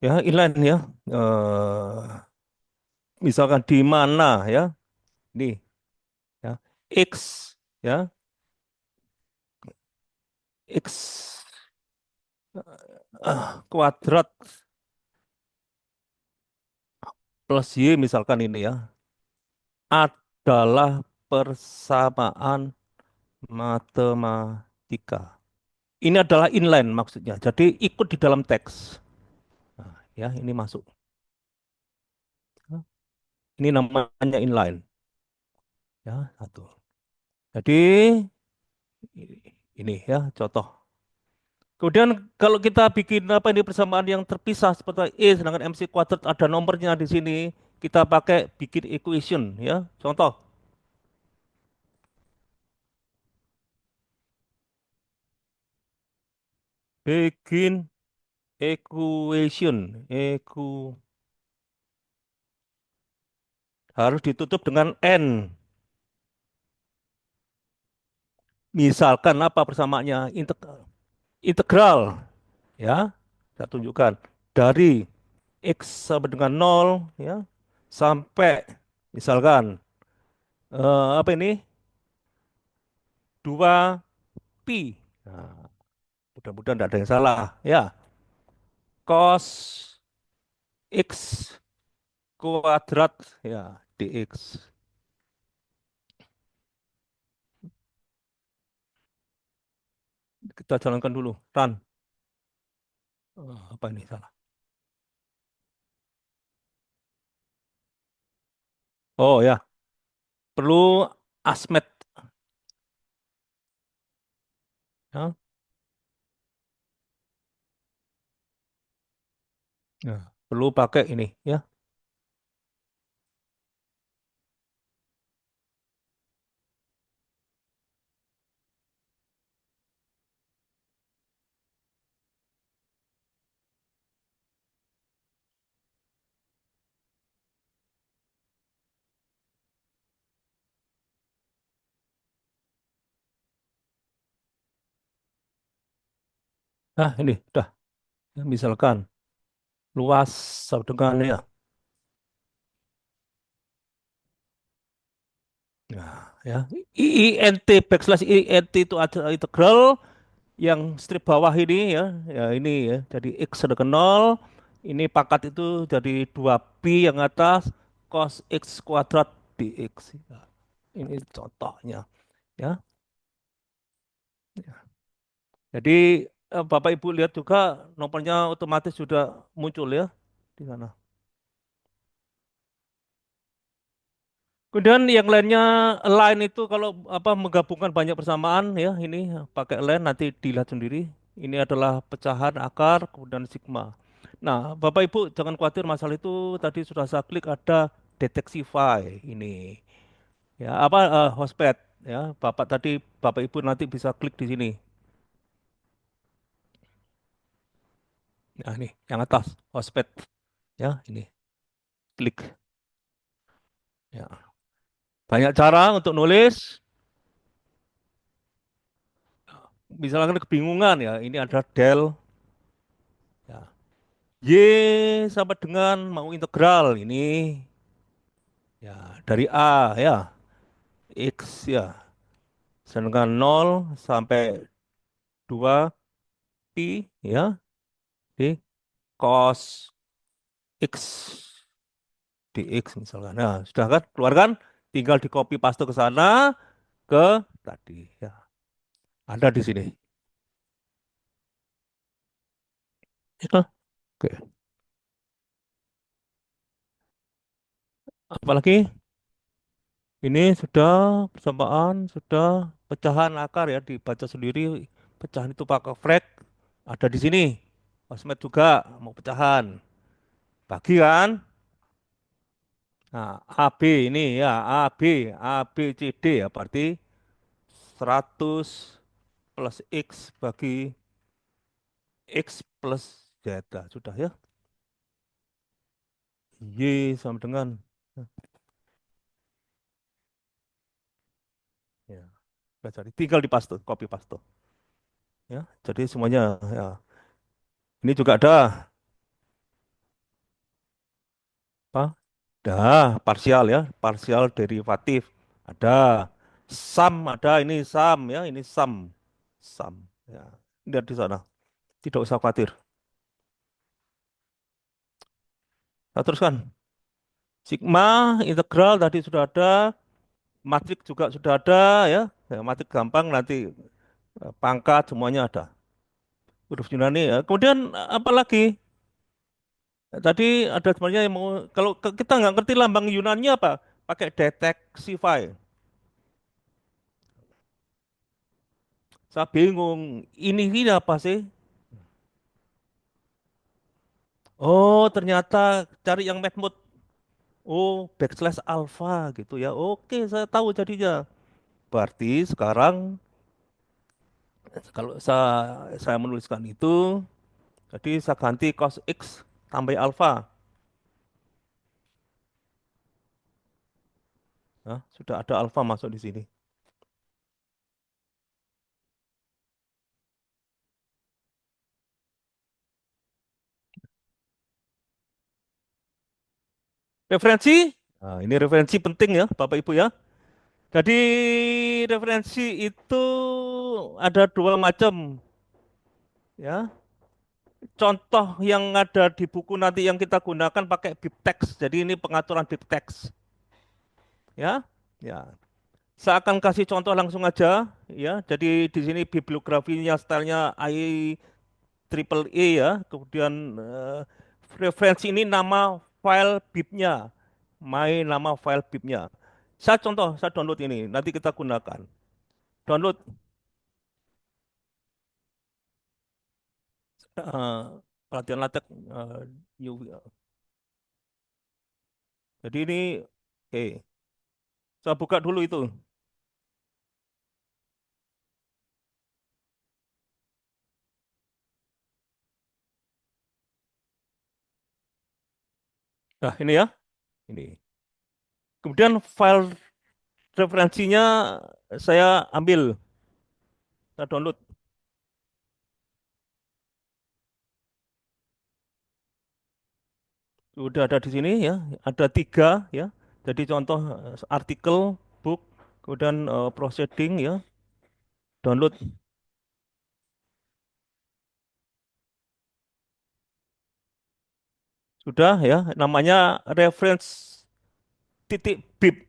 Ya, inline ya. Misalkan di mana ya? Nih, ya. X ya. X kuadrat plus Y misalkan ini ya adalah persamaan matematika. Ini adalah inline maksudnya. Jadi ikut di dalam teks. Nah, ya, ini masuk. Ini namanya inline. Ya, satu. Jadi ini ya contoh. Kemudian kalau kita bikin apa ini persamaan yang terpisah seperti E sedangkan MC kuadrat ada nomornya di sini, kita pakai bikin equation ya. Contoh, bikin equation, harus ditutup dengan n. Misalkan apa persamaannya? Integral ya. Saya tunjukkan dari x sama dengan nol ya sampai misalkan apa ini 2 pi. Nah, mudah-mudahan tidak ada yang salah ya. Cos x kuadrat ya dx. Kita jalankan dulu. Run. Apa ini salah? Oh ya, perlu asmet ya. Nah, perlu pakai ini ya. Nah, ini udah. Ya, misalkan luas sama dengan ya. Nah, ya. IINT backslash IINT itu ada integral yang strip bawah ini ya. Ya ini ya. Jadi X ada ke 0. Ini pangkat itu jadi 2 pi yang atas cos X kuadrat dx. Ya, ini contohnya ya. Jadi Bapak Ibu lihat juga nomornya otomatis sudah muncul ya di sana. Kemudian yang lainnya line itu kalau apa menggabungkan banyak persamaan ya ini pakai line nanti dilihat sendiri. Ini adalah pecahan akar kemudian sigma. Nah, Bapak Ibu jangan khawatir masalah itu tadi sudah saya klik ada deteksi file ini. Ya, apa hostpad ya. Bapak Ibu nanti bisa klik di sini. Nah, ini yang atas hostpad ya ini klik ya. Banyak cara untuk nulis. Misalkan kebingungan ya, ini ada del. Ya. Y sama dengan mau integral ini ya dari A ya X ya dengan 0 sampai 2 pi ya di cos X dx misalkan. Nah, sudah kan keluarkan tinggal di copy paste ke sana ke tadi ya. Ada di sini. Ya, oke. Apalagi ini sudah persamaan, sudah pecahan akar ya dibaca sendiri. Pecahan itu pakai frek ada di sini. Kosmet juga mau pecahan. Bagi kan? Nah, AB ini ya, AB, C, D ya berarti 100 plus X bagi X plus Z. Nah, sudah ya. Y sama dengan ya. Sudah jadi tinggal di paste, copy paste ya. Jadi semuanya ya. Ini juga ada apa? Ada parsial ya, parsial derivatif. Ada sum, ada ini sum ya, ini sum. Sum. Ya, lihat di sana. Tidak usah khawatir. Nah, teruskan. Sigma, integral tadi sudah ada, matrik juga sudah ada ya. Ya, matrik gampang nanti pangkat semuanya ada. Huruf Yunani ya. Kemudian apa lagi? Tadi ada sebenarnya yang mau kalau kita nggak ngerti lambang Yunani apa, pakai deteksify. Saya bingung. Ini apa sih? Oh, ternyata cari yang matmut. Oh, backslash alpha gitu ya. Oke, saya tahu jadinya. Berarti sekarang kalau saya menuliskan itu, jadi saya ganti cos X tambah alpha. Nah, sudah ada alpha masuk di sini. Referensi? Nah, ini referensi penting ya, Bapak Ibu ya. Jadi referensi itu ada dua macam ya. Contoh yang ada di buku nanti yang kita gunakan pakai bibtex. Jadi ini pengaturan bibtex ya. Ya, saya akan kasih contoh langsung aja ya. Jadi di sini bibliografinya stylenya triple E ya. Kemudian referensi ini nama file bibnya, nama file bibnya. Saya download ini, nanti kita gunakan. Download eh, pelatihan LaTeX new. Jadi ini, oke, saya buka dulu itu. Nah ini ya, ini. Kemudian file referensinya saya ambil, saya download. Sudah ada di sini ya, ada tiga ya. Jadi contoh artikel, book, kemudian proceeding ya, download sudah ya. Namanya reference titik bib.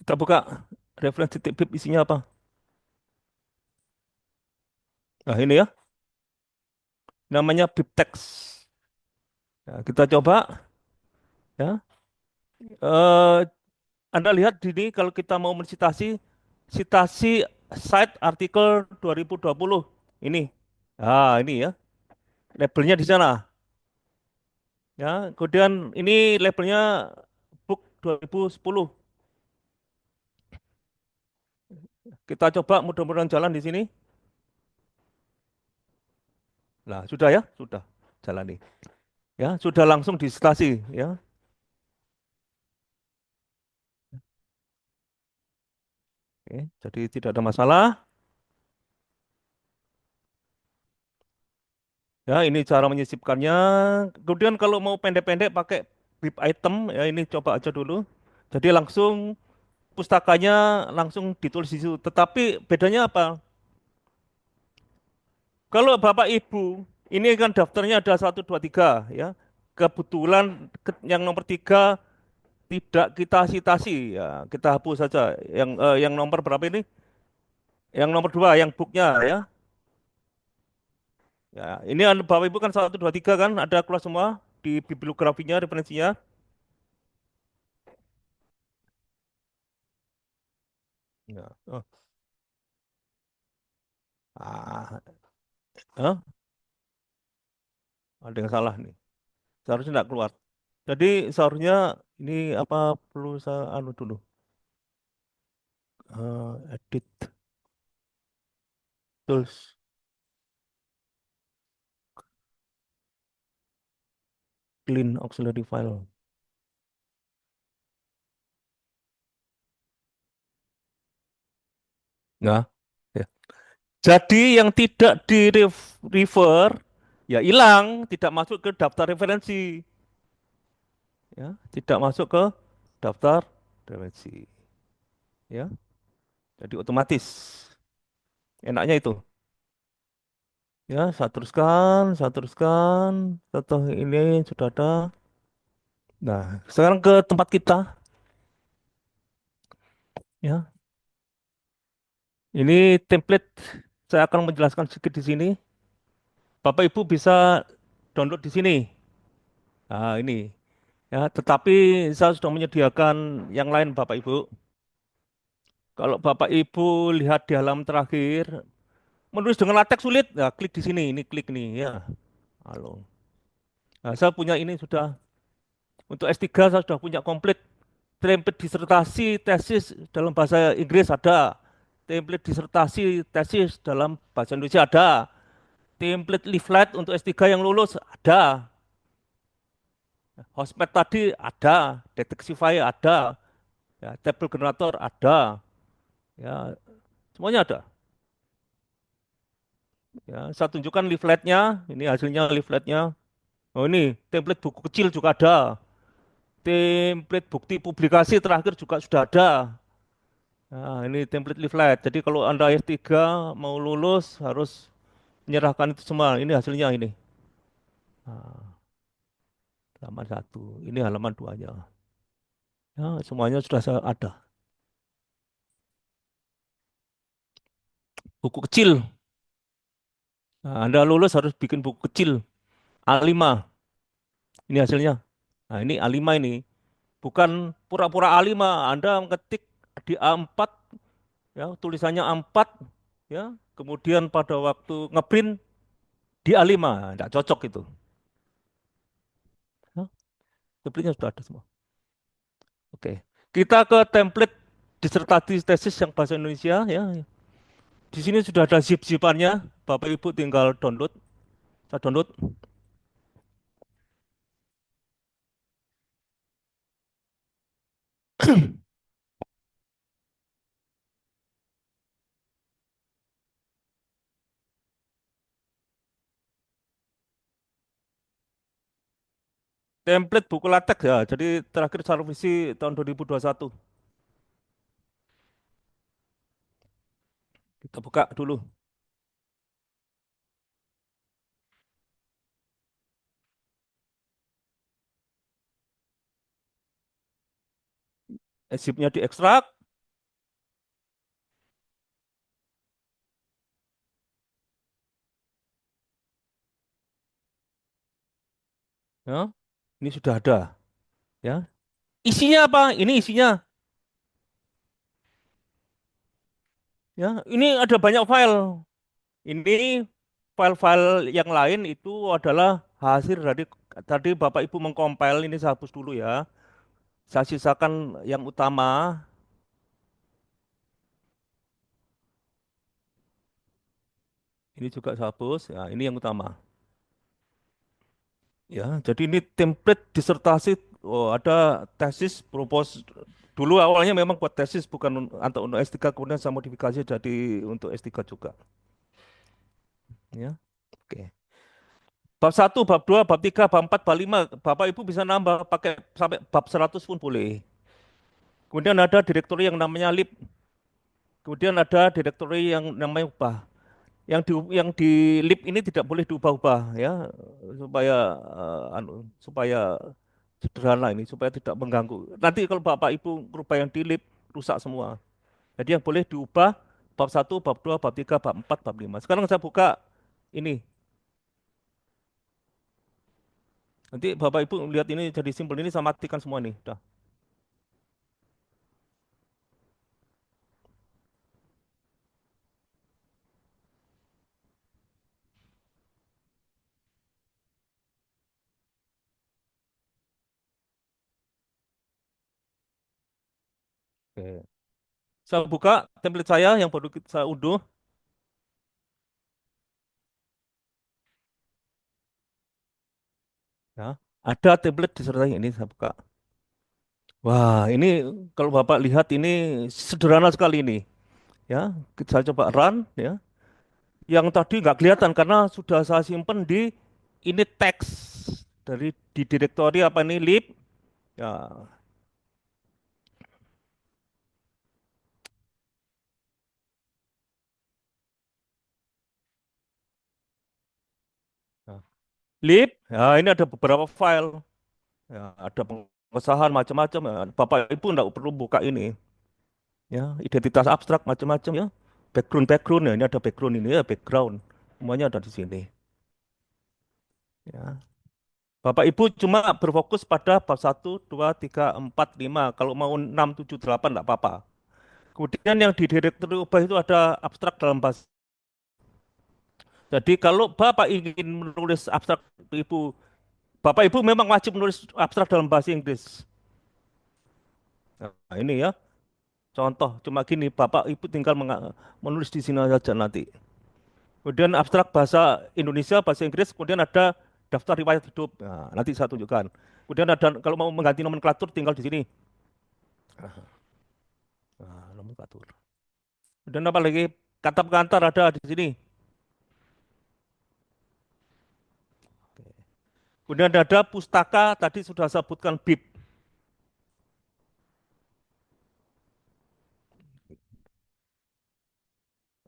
Kita buka reference titik bib isinya apa? Nah ini ya, namanya bibtex. Nah, kita coba ya. Eh, Anda lihat di sini kalau kita mau mensitasi, citasi site artikel 2020 ini. Ah ini ya, labelnya di sana. Ya, kemudian ini labelnya book 2010. Kita coba mudah-mudahan jalan di sini. Nah, sudah ya, sudah jalan nih. Ya, sudah langsung di stasi ya. Oke, jadi tidak ada masalah. Ya, ini cara menyisipkannya. Kemudian kalau mau pendek-pendek pakai bib item ya ini coba aja dulu. Jadi langsung pustakanya langsung ditulis di situ. Tetapi bedanya apa? Kalau Bapak Ibu, ini kan daftarnya ada satu 2 3 ya. Kebetulan yang nomor 3 tidak kita citasi ya, kita hapus saja. Yang nomor berapa ini? Yang nomor 2 yang booknya ya. Ya, ini Bapak Ibu kan satu 2 3 kan ada keluar semua di bibliografinya, referensinya. Ya. Oh. Ah, eh, ada yang salah nih. Seharusnya tidak keluar. Jadi seharusnya ini apa perlu saya anu dulu. Edit tools clean auxiliary file. Nah, ya. Jadi yang tidak di refer ya hilang, tidak masuk ke daftar referensi, ya, tidak masuk ke daftar referensi, ya. Jadi otomatis. Enaknya itu. Ya, saya teruskan. Contoh ini sudah ada. Nah, sekarang ke tempat kita. Ya, ini template. Saya akan menjelaskan sedikit di sini. Bapak Ibu bisa download di sini. Nah, ini. Ya, tetapi saya sudah menyediakan yang lain, Bapak Ibu. Kalau Bapak Ibu lihat di halaman terakhir, menulis dengan latex sulit, ya klik di sini. Ini klik nih, ya. Halo. Nah, saya punya ini sudah. Untuk S3 saya sudah punya komplit. Template disertasi tesis dalam bahasa Inggris ada. Template disertasi tesis dalam bahasa Indonesia ada. Template leaflet untuk S3 yang lulus ada. Hostpad tadi ada. Detexify ada. Ya, table generator ada. Ya, semuanya ada. Ya, saya tunjukkan leafletnya. Ini hasilnya leafletnya. Oh ini template buku kecil juga ada. Template bukti publikasi terakhir juga sudah ada. Nah, ini template leaflet. Jadi kalau Anda S3 mau lulus harus menyerahkan itu semua. Ini hasilnya ini. Nah, halaman satu. Ini halaman duanya. Ya, semuanya sudah ada. Buku kecil. Nah, Anda lulus harus bikin buku kecil. A5. Ini hasilnya. Nah, ini A5 ini. Bukan pura-pura A5. Anda mengetik di A4, ya, tulisannya A4, ya. Kemudian pada waktu ngeprint di A5. Tidak cocok itu. Ya, template-nya sudah ada semua. Oke. Kita ke template disertasi tesis yang bahasa Indonesia, ya. Di sini sudah ada zip-zipannya. Bapak Ibu tinggal download. Saya download. Template buku latex ya. Jadi terakhir saya revisi tahun 2021. Kita buka dulu. Zipnya diekstrak. Ya. Ini sudah ada. Ya. Isinya apa? Ini isinya. Ya. Ini ada banyak file. Ini file-file yang lain itu adalah hasil dari tadi Bapak Ibu mengcompile. Ini saya hapus dulu ya. Saya sisakan yang utama. Ini juga saya hapus. Ya, ini yang utama. Ya, jadi ini template disertasi. Oh, ada tesis propose. Dulu awalnya memang buat tesis bukan untuk S3, kemudian saya modifikasi jadi untuk S3 juga. Ya, oke. Bab satu, bab 2, bab 3, bab 4, bab 5, Bapak Ibu bisa nambah pakai sampai bab 100 pun boleh. Kemudian ada direktori yang namanya lib. Kemudian ada direktori yang namanya ubah. Yang di lib ini tidak boleh diubah-ubah ya, supaya supaya sederhana ini, supaya tidak mengganggu. Nanti kalau Bapak Ibu merubah yang di lip, rusak semua. Jadi yang boleh diubah bab satu, bab 2, bab 3, bab 4, bab 5. Sekarang saya buka ini. Nanti Bapak Ibu lihat ini jadi simpel, ini saya matikan semua nih. Dah. Oke. Saya buka template saya yang baru saya unduh. Ya. Ada template disertai ini saya buka. Wah, ini kalau Bapak lihat ini sederhana sekali ini. Ya, saya coba run ya. Yang tadi nggak kelihatan karena sudah saya simpen di ini teks dari di direktori apa ini lib. Ya, Lip, ya ini ada beberapa file, ya, ada pengesahan macam-macam. Ya. Bapak Ibu enggak perlu buka ini, ya, identitas abstrak macam-macam ya. Background ya, ini ada background ini ya, background. Semuanya ada di sini. Ya. Bapak Ibu cuma berfokus pada bab 1, 2, 3, 4, 5. Kalau mau 6, 7, 8 enggak apa-apa. Kemudian yang di direktur ubah itu ada abstrak dalam bahasa. Jadi kalau Bapak ingin menulis abstrak Ibu, Bapak Ibu memang wajib menulis abstrak dalam bahasa Inggris. Nah, ini ya. Contoh, cuma gini, Bapak Ibu tinggal menulis di sini saja nanti. Kemudian abstrak bahasa Indonesia, bahasa Inggris, kemudian ada daftar riwayat hidup. Nah, nanti saya tunjukkan. Kemudian ada kalau mau mengganti nomenklatur tinggal di sini. Nah, nomenklatur. Kemudian apa lagi? Kata pengantar ada di sini. Kemudian ada pustaka, tadi sudah saya sebutkan BIP.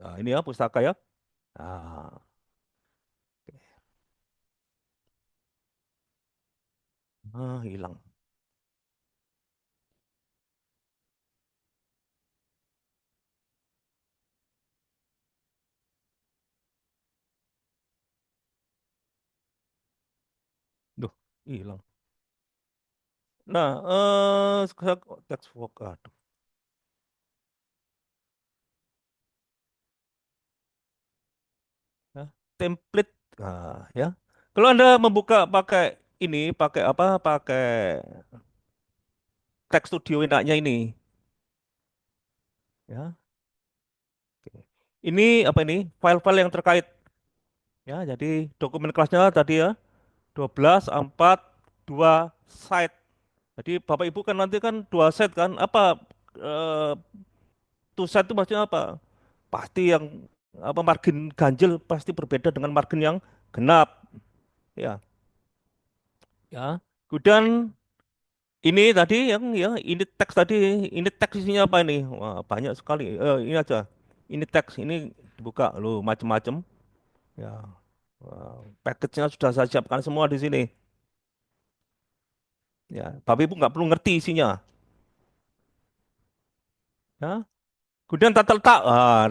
Nah, ini ya pustaka ya. Nah, hilang. Duh, hilang. Nah, text work, aduh, ya. Template, ya. Kalau Anda membuka pakai ini, pakai apa? Pakai Text Studio enaknya ini, ya. Oke. Ini apa ini? File-file yang terkait, ya. Jadi dokumen kelasnya tadi ya, 12, 4, 2 site. Jadi Bapak Ibu kan nanti kan 2 set kan? Apa eh, 2 set itu maksudnya apa? Pasti yang apa margin ganjil pasti berbeda dengan margin yang genap, ya. Ya. Kemudian ini tadi yang ya ini teks tadi, ini teks isinya apa ini? Wah, banyak sekali. Ini aja. Ini teks ini dibuka loh macam-macam. Ya. Wah, package-nya sudah saya siapkan semua di sini. Ya, Bapak Ibu nggak perlu ngerti isinya. Ya. Kemudian tata letak.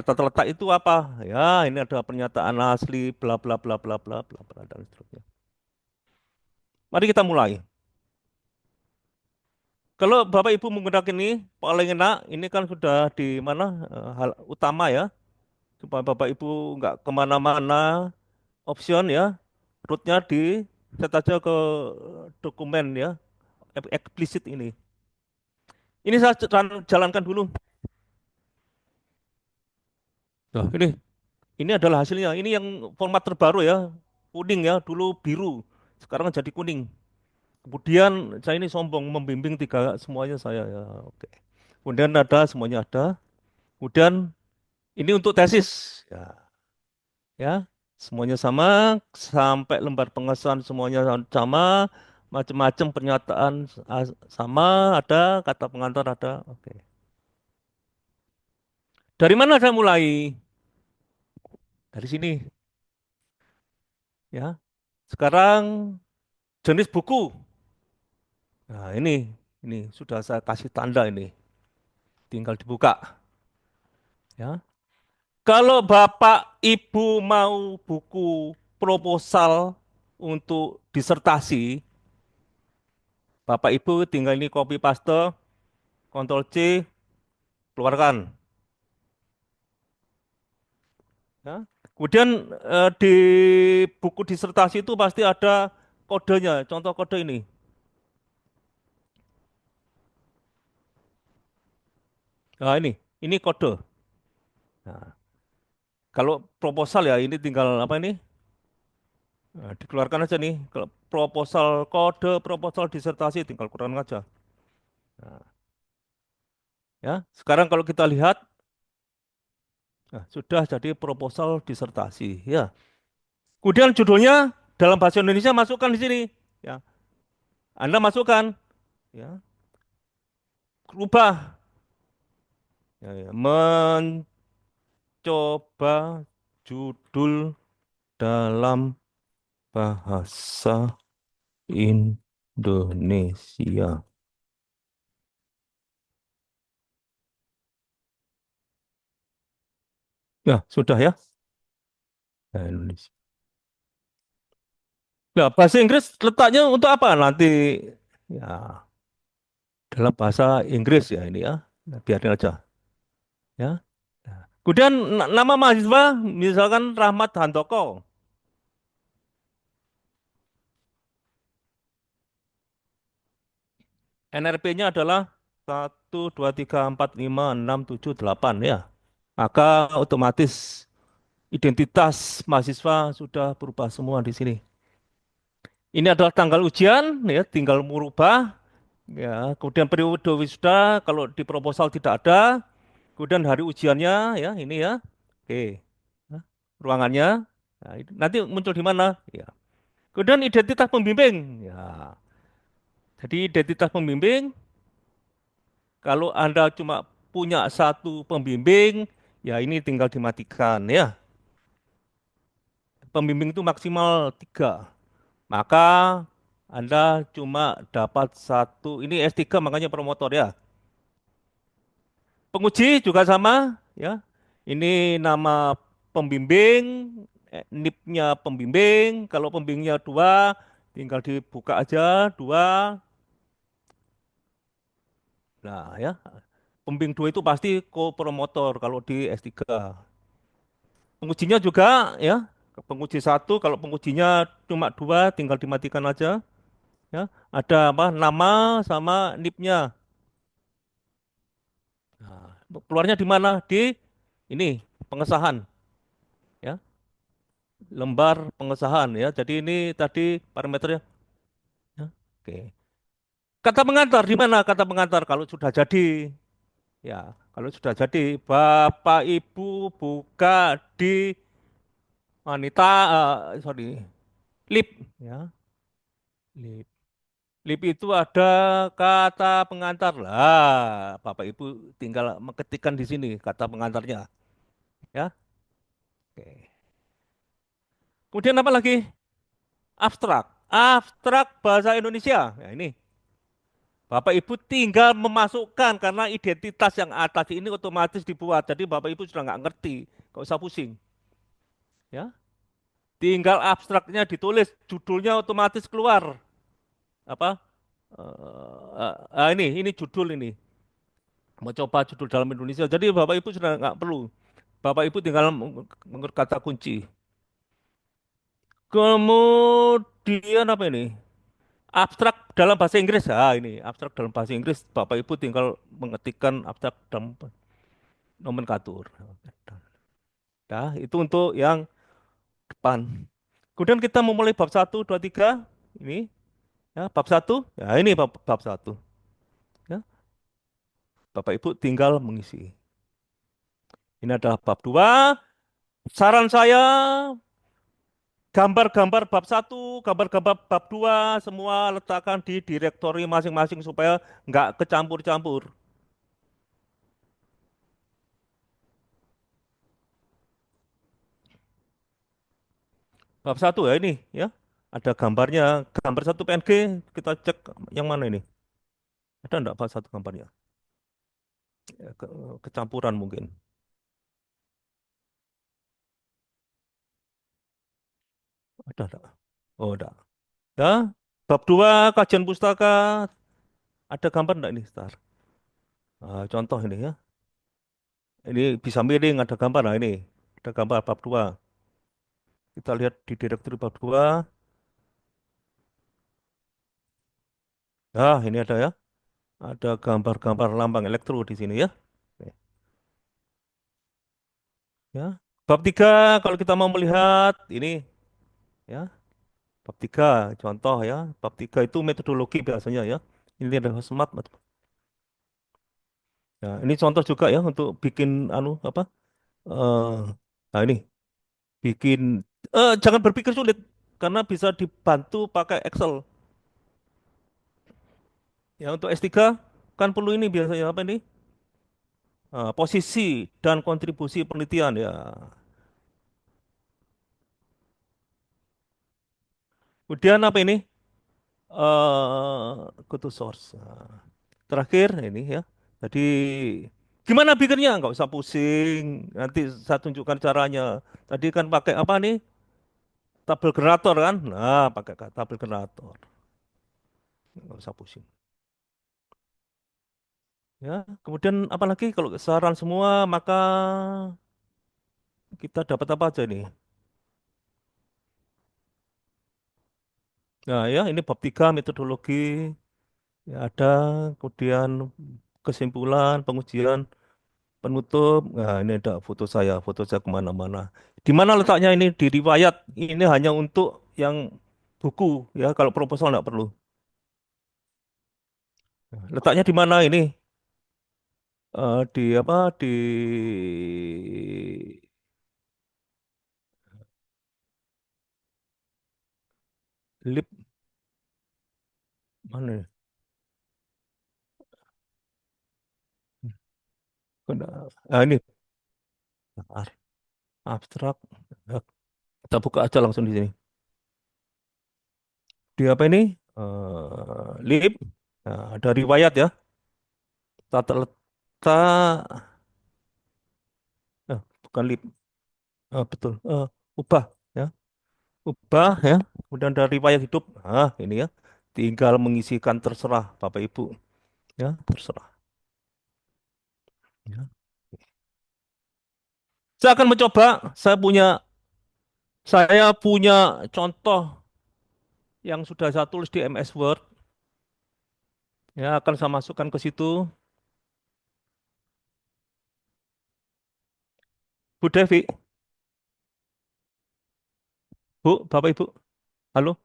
Tata letak itu apa? Ya, ini ada pernyataan asli, bla bla bla bla bla bla bla dan seterusnya. Mari kita mulai. Kalau Bapak Ibu menggunakan ini paling enak, ini kan sudah di mana hal utama ya, supaya Bapak Ibu nggak kemana-mana, option ya, rootnya di set aja ke dokumen ya, eksplisit ini. Ini saya jalankan dulu. Nah, ini adalah hasilnya. Ini yang format terbaru ya, kuning ya, dulu biru, sekarang jadi kuning. Kemudian saya ini sombong membimbing tiga semuanya saya ya, oke. Kemudian ada semuanya ada. Kemudian ini untuk tesis ya, ya semuanya sama sampai lembar pengesahan semuanya sama, macam-macam pernyataan sama, ada kata pengantar ada, oke. Dari mana saya mulai? Dari sini ya. Sekarang jenis buku. Nah, ini sudah saya kasih tanda ini, tinggal dibuka ya. Kalau Bapak Ibu mau buku proposal untuk disertasi, Bapak Ibu tinggal ini copy paste, Ctrl C, keluarkan. Ya. Kemudian di buku disertasi itu pasti ada kodenya. Contoh kode ini. Nah ini kode. Nah, kalau proposal ya ini tinggal apa ini? Nah, dikeluarkan aja nih. Kalau proposal kode proposal disertasi tinggal keluarkan aja. Nah, ya. Sekarang kalau kita lihat, nah, sudah jadi proposal disertasi. Ya. Kemudian judulnya dalam bahasa Indonesia masukkan di sini. Ya. Anda masukkan. Ya. Rubah. Ya, ya. Coba judul dalam Bahasa Indonesia. Ya, sudah ya. Nah, Indonesia. Nah, bahasa Inggris letaknya untuk apa nanti? Ya, dalam bahasa Inggris ya ini ya. Nah, biarin aja ya. Nah, kemudian nama mahasiswa misalkan Rahmat Handoko. NRP-nya adalah 1, 2, 3, 4, 5, 6, 7, 8 ya. Maka otomatis identitas mahasiswa sudah berubah semua di sini. Ini adalah tanggal ujian, ya, tinggal merubah, ya. Kemudian periode wisuda, kalau di proposal tidak ada. Kemudian hari ujiannya, ya, ini ya. Oke, nah, ruangannya. Nah, nanti muncul di mana? Ya. Kemudian identitas pembimbing, ya. Jadi identitas pembimbing, kalau Anda cuma punya satu pembimbing, ya ini tinggal dimatikan, ya. Pembimbing itu maksimal 3. Maka Anda cuma dapat satu, ini S3 makanya promotor ya. Penguji juga sama ya. Ini nama pembimbing, NIP-nya pembimbing. Kalau pembimbingnya 2, tinggal dibuka aja 2. Nah ya, pembimbing 2 itu pasti co-promotor kalau di S3. Pengujinya juga ya, penguji 1, kalau pengujinya cuma 2, tinggal dimatikan aja. Ya, ada apa? Nama sama NIP-nya. Nah, keluarnya di mana? Di ini pengesahan, ya, lembar pengesahan ya. Jadi ini tadi parameternya. Ya. Oke. Kata pengantar di mana? Kata pengantar kalau sudah jadi, ya. Kalau sudah jadi, Bapak Ibu buka di wanita, sorry, lip, ya, lip. Lip itu ada kata pengantar lah. Bapak Ibu tinggal mengetikkan di sini kata pengantarnya, ya. Oke. Kemudian apa lagi? Abstrak. Abstrak bahasa Indonesia. Ya ini. Bapak Ibu tinggal memasukkan karena identitas yang atas ini otomatis dibuat. Jadi Bapak Ibu sudah nggak ngerti. Nggak usah pusing. Ya. Tinggal abstraknya ditulis. Judulnya otomatis keluar. Apa? Ini judul ini. Mau coba judul dalam Indonesia. Jadi Bapak Ibu sudah nggak perlu. Bapak Ibu tinggal mengerti kata kunci. Kemudian apa ini? Abstrak dalam bahasa Inggris. Ah, ini abstrak dalam bahasa Inggris. Bapak Ibu tinggal mengetikkan abstrak dalam nomenklatur. Nah, itu untuk yang depan. Kemudian kita memulai bab 1, 2, 3. Ini ya, bab 1. Ya, ini bab 1. Ya, Bapak Ibu tinggal mengisi. Ini adalah bab 2. Saran saya gambar-gambar bab 1, gambar-gambar bab 2 semua letakkan di direktori masing-masing supaya nggak kecampur-campur. Bab 1 ya ini ya. Ada gambarnya, gambar 1 PNG, kita cek yang mana ini? Ada enggak bab 1 gambarnya? Ya, kecampuran mungkin. Ada enggak? Oh, enggak. Ya, bab 2 kajian pustaka, ada gambar enggak ini, Star? Contoh ini ya. Ini bisa miring, ada gambar. Nah, ini. Ada gambar bab 2. Kita lihat di direktur bab 2. Nah, ini ada ya. Ada gambar-gambar lambang elektro di sini ya. Oke, ya. Bab 3 kalau kita mau melihat ini ya. Bab 3 contoh ya. Bab 3 itu metodologi biasanya ya. Ini adalah smart. Ya, ini contoh juga ya untuk bikin anu apa? eh nah ini bikin jangan berpikir sulit karena bisa dibantu pakai Excel. Ya untuk S3 kan perlu ini biasanya apa ini? Posisi dan kontribusi penelitian ya. Kemudian apa ini? Go to source. Nah, terakhir ini ya. Jadi gimana bikinnya? Nggak usah pusing. Nanti saya tunjukkan caranya. Tadi kan pakai apa nih? Tabel generator kan? Nah, pakai tabel generator. Nggak usah pusing. Ya, kemudian apalagi kalau saran semua, maka kita dapat apa aja nih? Nah, ya, ini bab 3 metodologi. Ya, ada kemudian kesimpulan, pengujian, penutup. Nah, ini ada foto saya kemana-mana. Di mana letaknya ini di riwayat? Ini hanya untuk yang buku, ya. Kalau proposal nggak perlu. Nah, letaknya di mana ini? Di apa? Di lip mana? Ya? Ini abstrak. Ya, kita buka aja langsung di sini. Di apa ini? Lip. Nah, ada riwayat ya. Tata letak. Bukan lip. Betul. Ubah ya. Ubah ya. Kemudian ada riwayat hidup. Ini ya. Tinggal mengisikan terserah Bapak Ibu. Ya, terserah. Ya. Saya akan mencoba. Saya punya contoh yang sudah saya tulis di MS Word. Ya, akan saya masukkan ke situ. Bu Devi, Bu, Bapak Ibu. Halo.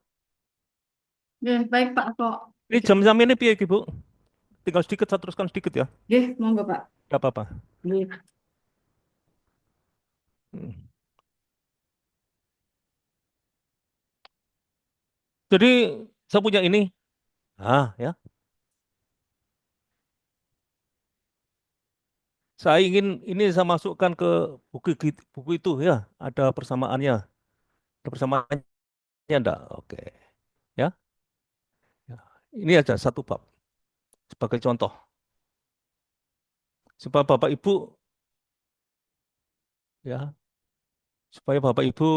Nggih, baik Pak, kok. Ini jam-jam ini piye, Ibu? Tinggal sedikit, saya teruskan sedikit ya. Nggih, monggo Pak. Gak apa-apa. Nggih. Hmm. Jadi, saya punya ini. Ya. Saya ingin ini saya masukkan ke buku itu ya. Ada persamaannya. Ada persamaannya enggak? Oke. Ya. Ya. Ini aja satu bab sebagai contoh. Supaya Bapak Ibu ya, supaya Bapak Ibu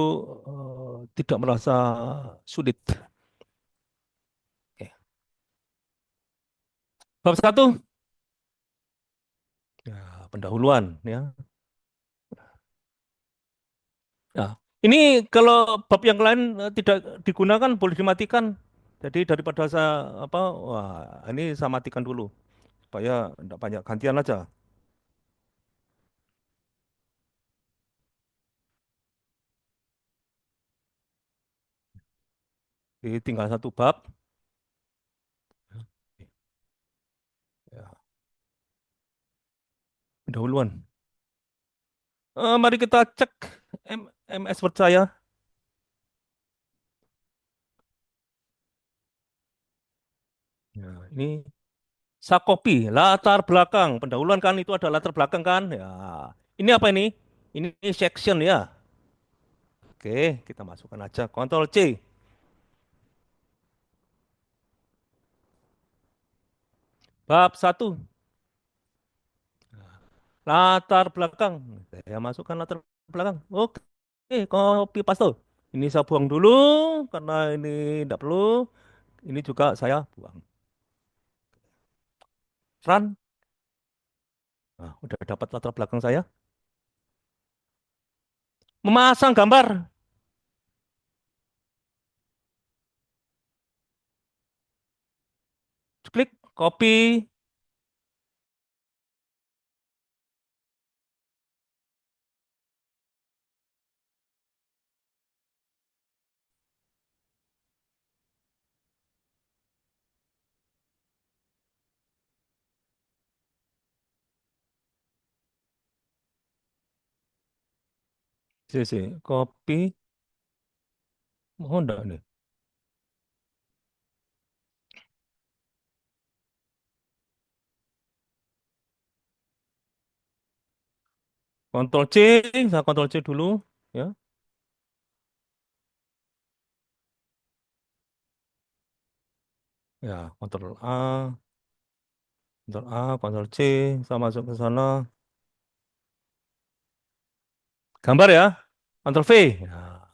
tidak merasa sulit. Oke. Bab satu, ya, pendahuluan ya. Nah, ini kalau bab yang lain tidak digunakan boleh dimatikan. Jadi daripada saya apa, wah ini saya matikan dulu supaya tidak banyak gantian aja. Jadi tinggal satu bab. Ya, pendahuluan. Mari kita cek MS Word saya. Nah, ini saya copy latar belakang. Pendahuluan kan itu ada latar belakang kan? Ya. Ini apa ini? Ini section ya. Oke, kita masukkan aja. Ctrl C. Bab satu. Latar belakang. Saya masukkan latar belakang. Oke, copy paste. Ini saya buang dulu karena ini tidak perlu. Ini juga saya buang. Run. Nah, udah dapat latar belakang saya. Memasang gambar. Klik, copy. Sih, copy. Oh, enggak nih. Ctrl C, saya Ctrl C dulu. Ya. Ya, Ctrl C, saya masuk ke sana. Gambar ya, Ctrl V. Nah,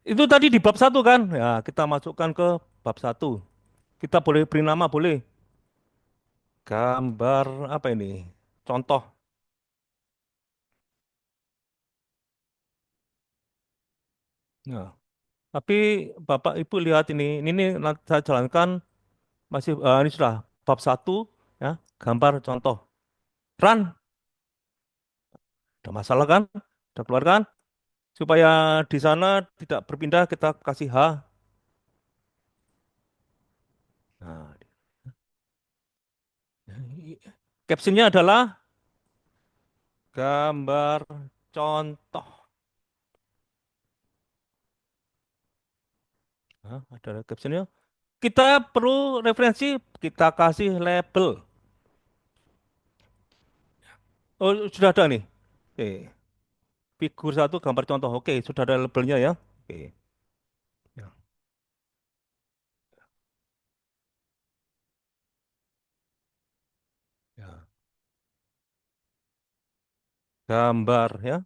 itu tadi di bab satu kan? Ya, kita masukkan ke bab satu. Kita boleh beri nama, boleh. Gambar apa ini? Contoh. Nah, tapi Bapak Ibu lihat ini nanti saya jalankan masih ini sudah bab satu ya, gambar contoh. Run, ada masalah kan? Sudah keluar kan? Supaya di sana tidak berpindah kita kasih H. Nah, captionnya adalah gambar contoh. Nah, ada captionnya. Kita perlu referensi, kita kasih label. Oh, sudah ada nih. Oke, figur satu gambar contoh. Oke, sudah ada labelnya ya. Oke, ya, ya. Gambar ya.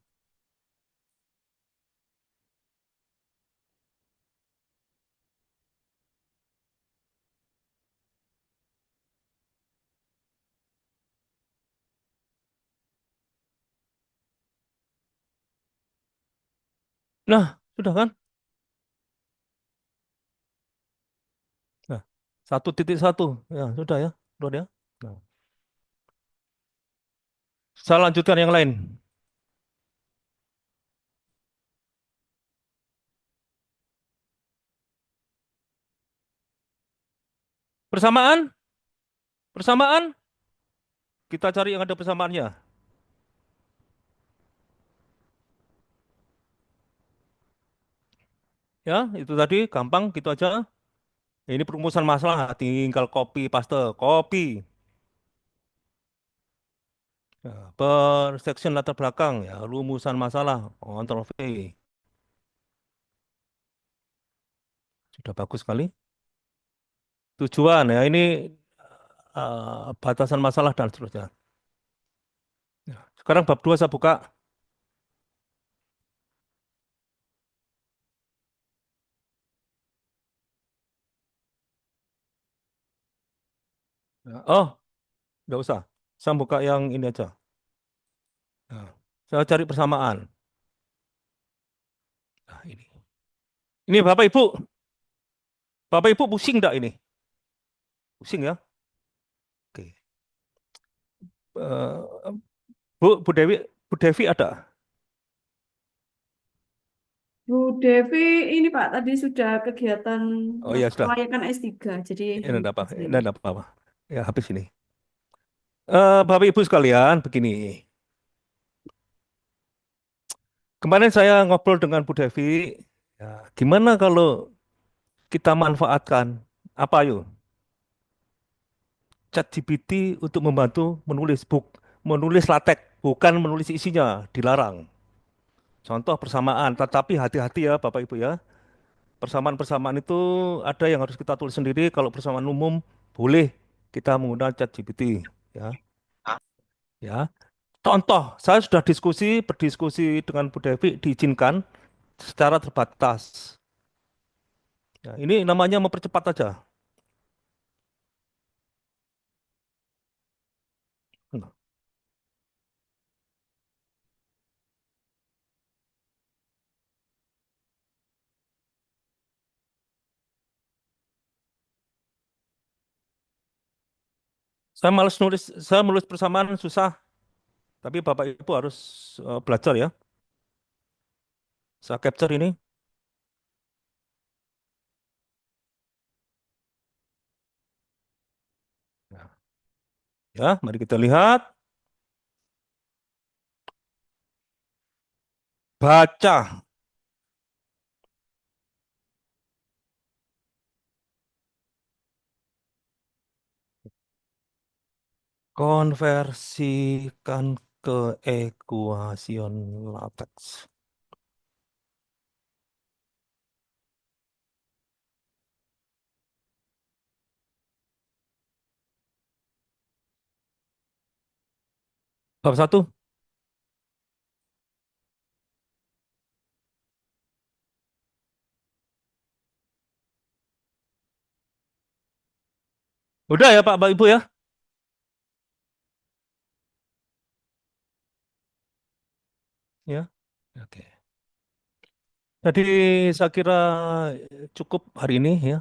Nah, sudah kan? Nah, 1.1. Ya, sudah ya. Sudah ya. Nah, saya lanjutkan yang lain. Persamaan, persamaan. Kita cari yang ada persamaannya. Ya, itu tadi gampang gitu aja. Ini perumusan masalah, tinggal copy paste, copy. Ya, per section latar belakang ya, rumusan masalah, Ctrl V. Sudah bagus sekali. Tujuan ya, ini batasan masalah dan seterusnya. Ya, sekarang bab 2 saya buka. Ya, oh, nggak usah. Saya buka yang ini aja. Nah, saya cari persamaan. Nah, ini. Ini Bapak Ibu. Bapak Ibu pusing enggak ini? Pusing ya? Oke. Eh, Bu Devi ada? Bu Devi, ini Pak, tadi sudah kegiatan Oh ya sudah. kelayakan S3, jadi Ini hanya ada apa? di Ini sini. ada apa? Ya habis ini. Bapak Ibu sekalian, begini. Kemarin saya ngobrol dengan Bu Devi. Ya, gimana kalau kita manfaatkan apa yuk? ChatGPT untuk membantu menulis latek, bukan menulis isinya, dilarang. Contoh persamaan, tetapi hati-hati ya Bapak Ibu ya. Persamaan-persamaan itu ada yang harus kita tulis sendiri. Kalau persamaan umum boleh kita menggunakan ChatGPT ya. Ya. Contoh, saya sudah berdiskusi dengan Bu Devi diizinkan secara terbatas. Ya, ini namanya mempercepat aja. Nah, saya menulis persamaan susah, tapi Bapak Ibu harus belajar ya. Saya capture ini. Nah, ya, mari kita lihat. Baca, konversikan ke ekuasion latex. Bab 1. Udah ya Pak, Ibu ya? Ya. Oke. Jadi saya kira cukup hari ini ya.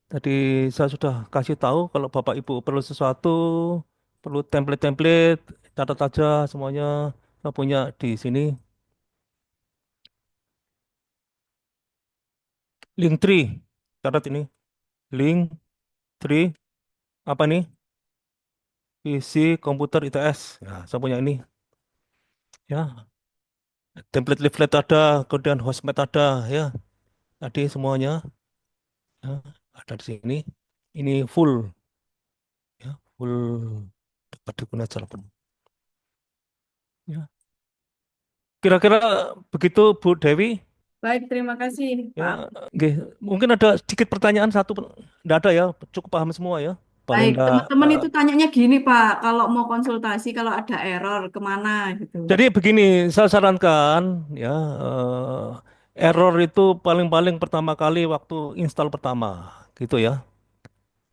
Tadi saya sudah kasih tahu kalau Bapak Ibu perlu sesuatu, perlu template-template, catat aja semuanya. Saya punya di sini. Linktree. Catat ini. Linktree. Apa nih? PC komputer ITS. Nah, saya punya ini. Ya, template leaflet ada, kemudian hostmate ada, ya. Tadi semuanya ya, ada di sini. Ini full, ya, full dapat digunakan secara penuh. Ya. Kira-kira begitu Bu Dewi. Baik, terima kasih, Ya, Pak. oke. Mungkin ada sedikit pertanyaan satu, enggak ada ya, cukup paham semua ya. Paling Baik, enggak. teman-teman itu tanyanya gini, Pak, kalau mau konsultasi, kalau ada error, kemana gitu. Jadi begini, saya sarankan ya, error itu paling-paling pertama kali waktu install pertama, gitu ya.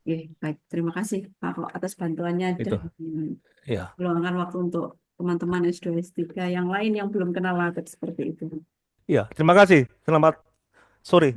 Oke, baik, terima kasih, Pak, kok atas bantuannya dan Itu, ya, meluangkan waktu untuk teman-teman S2, S3 yang lain yang belum kenal Latif seperti itu. ya. Terima kasih. Selamat sore.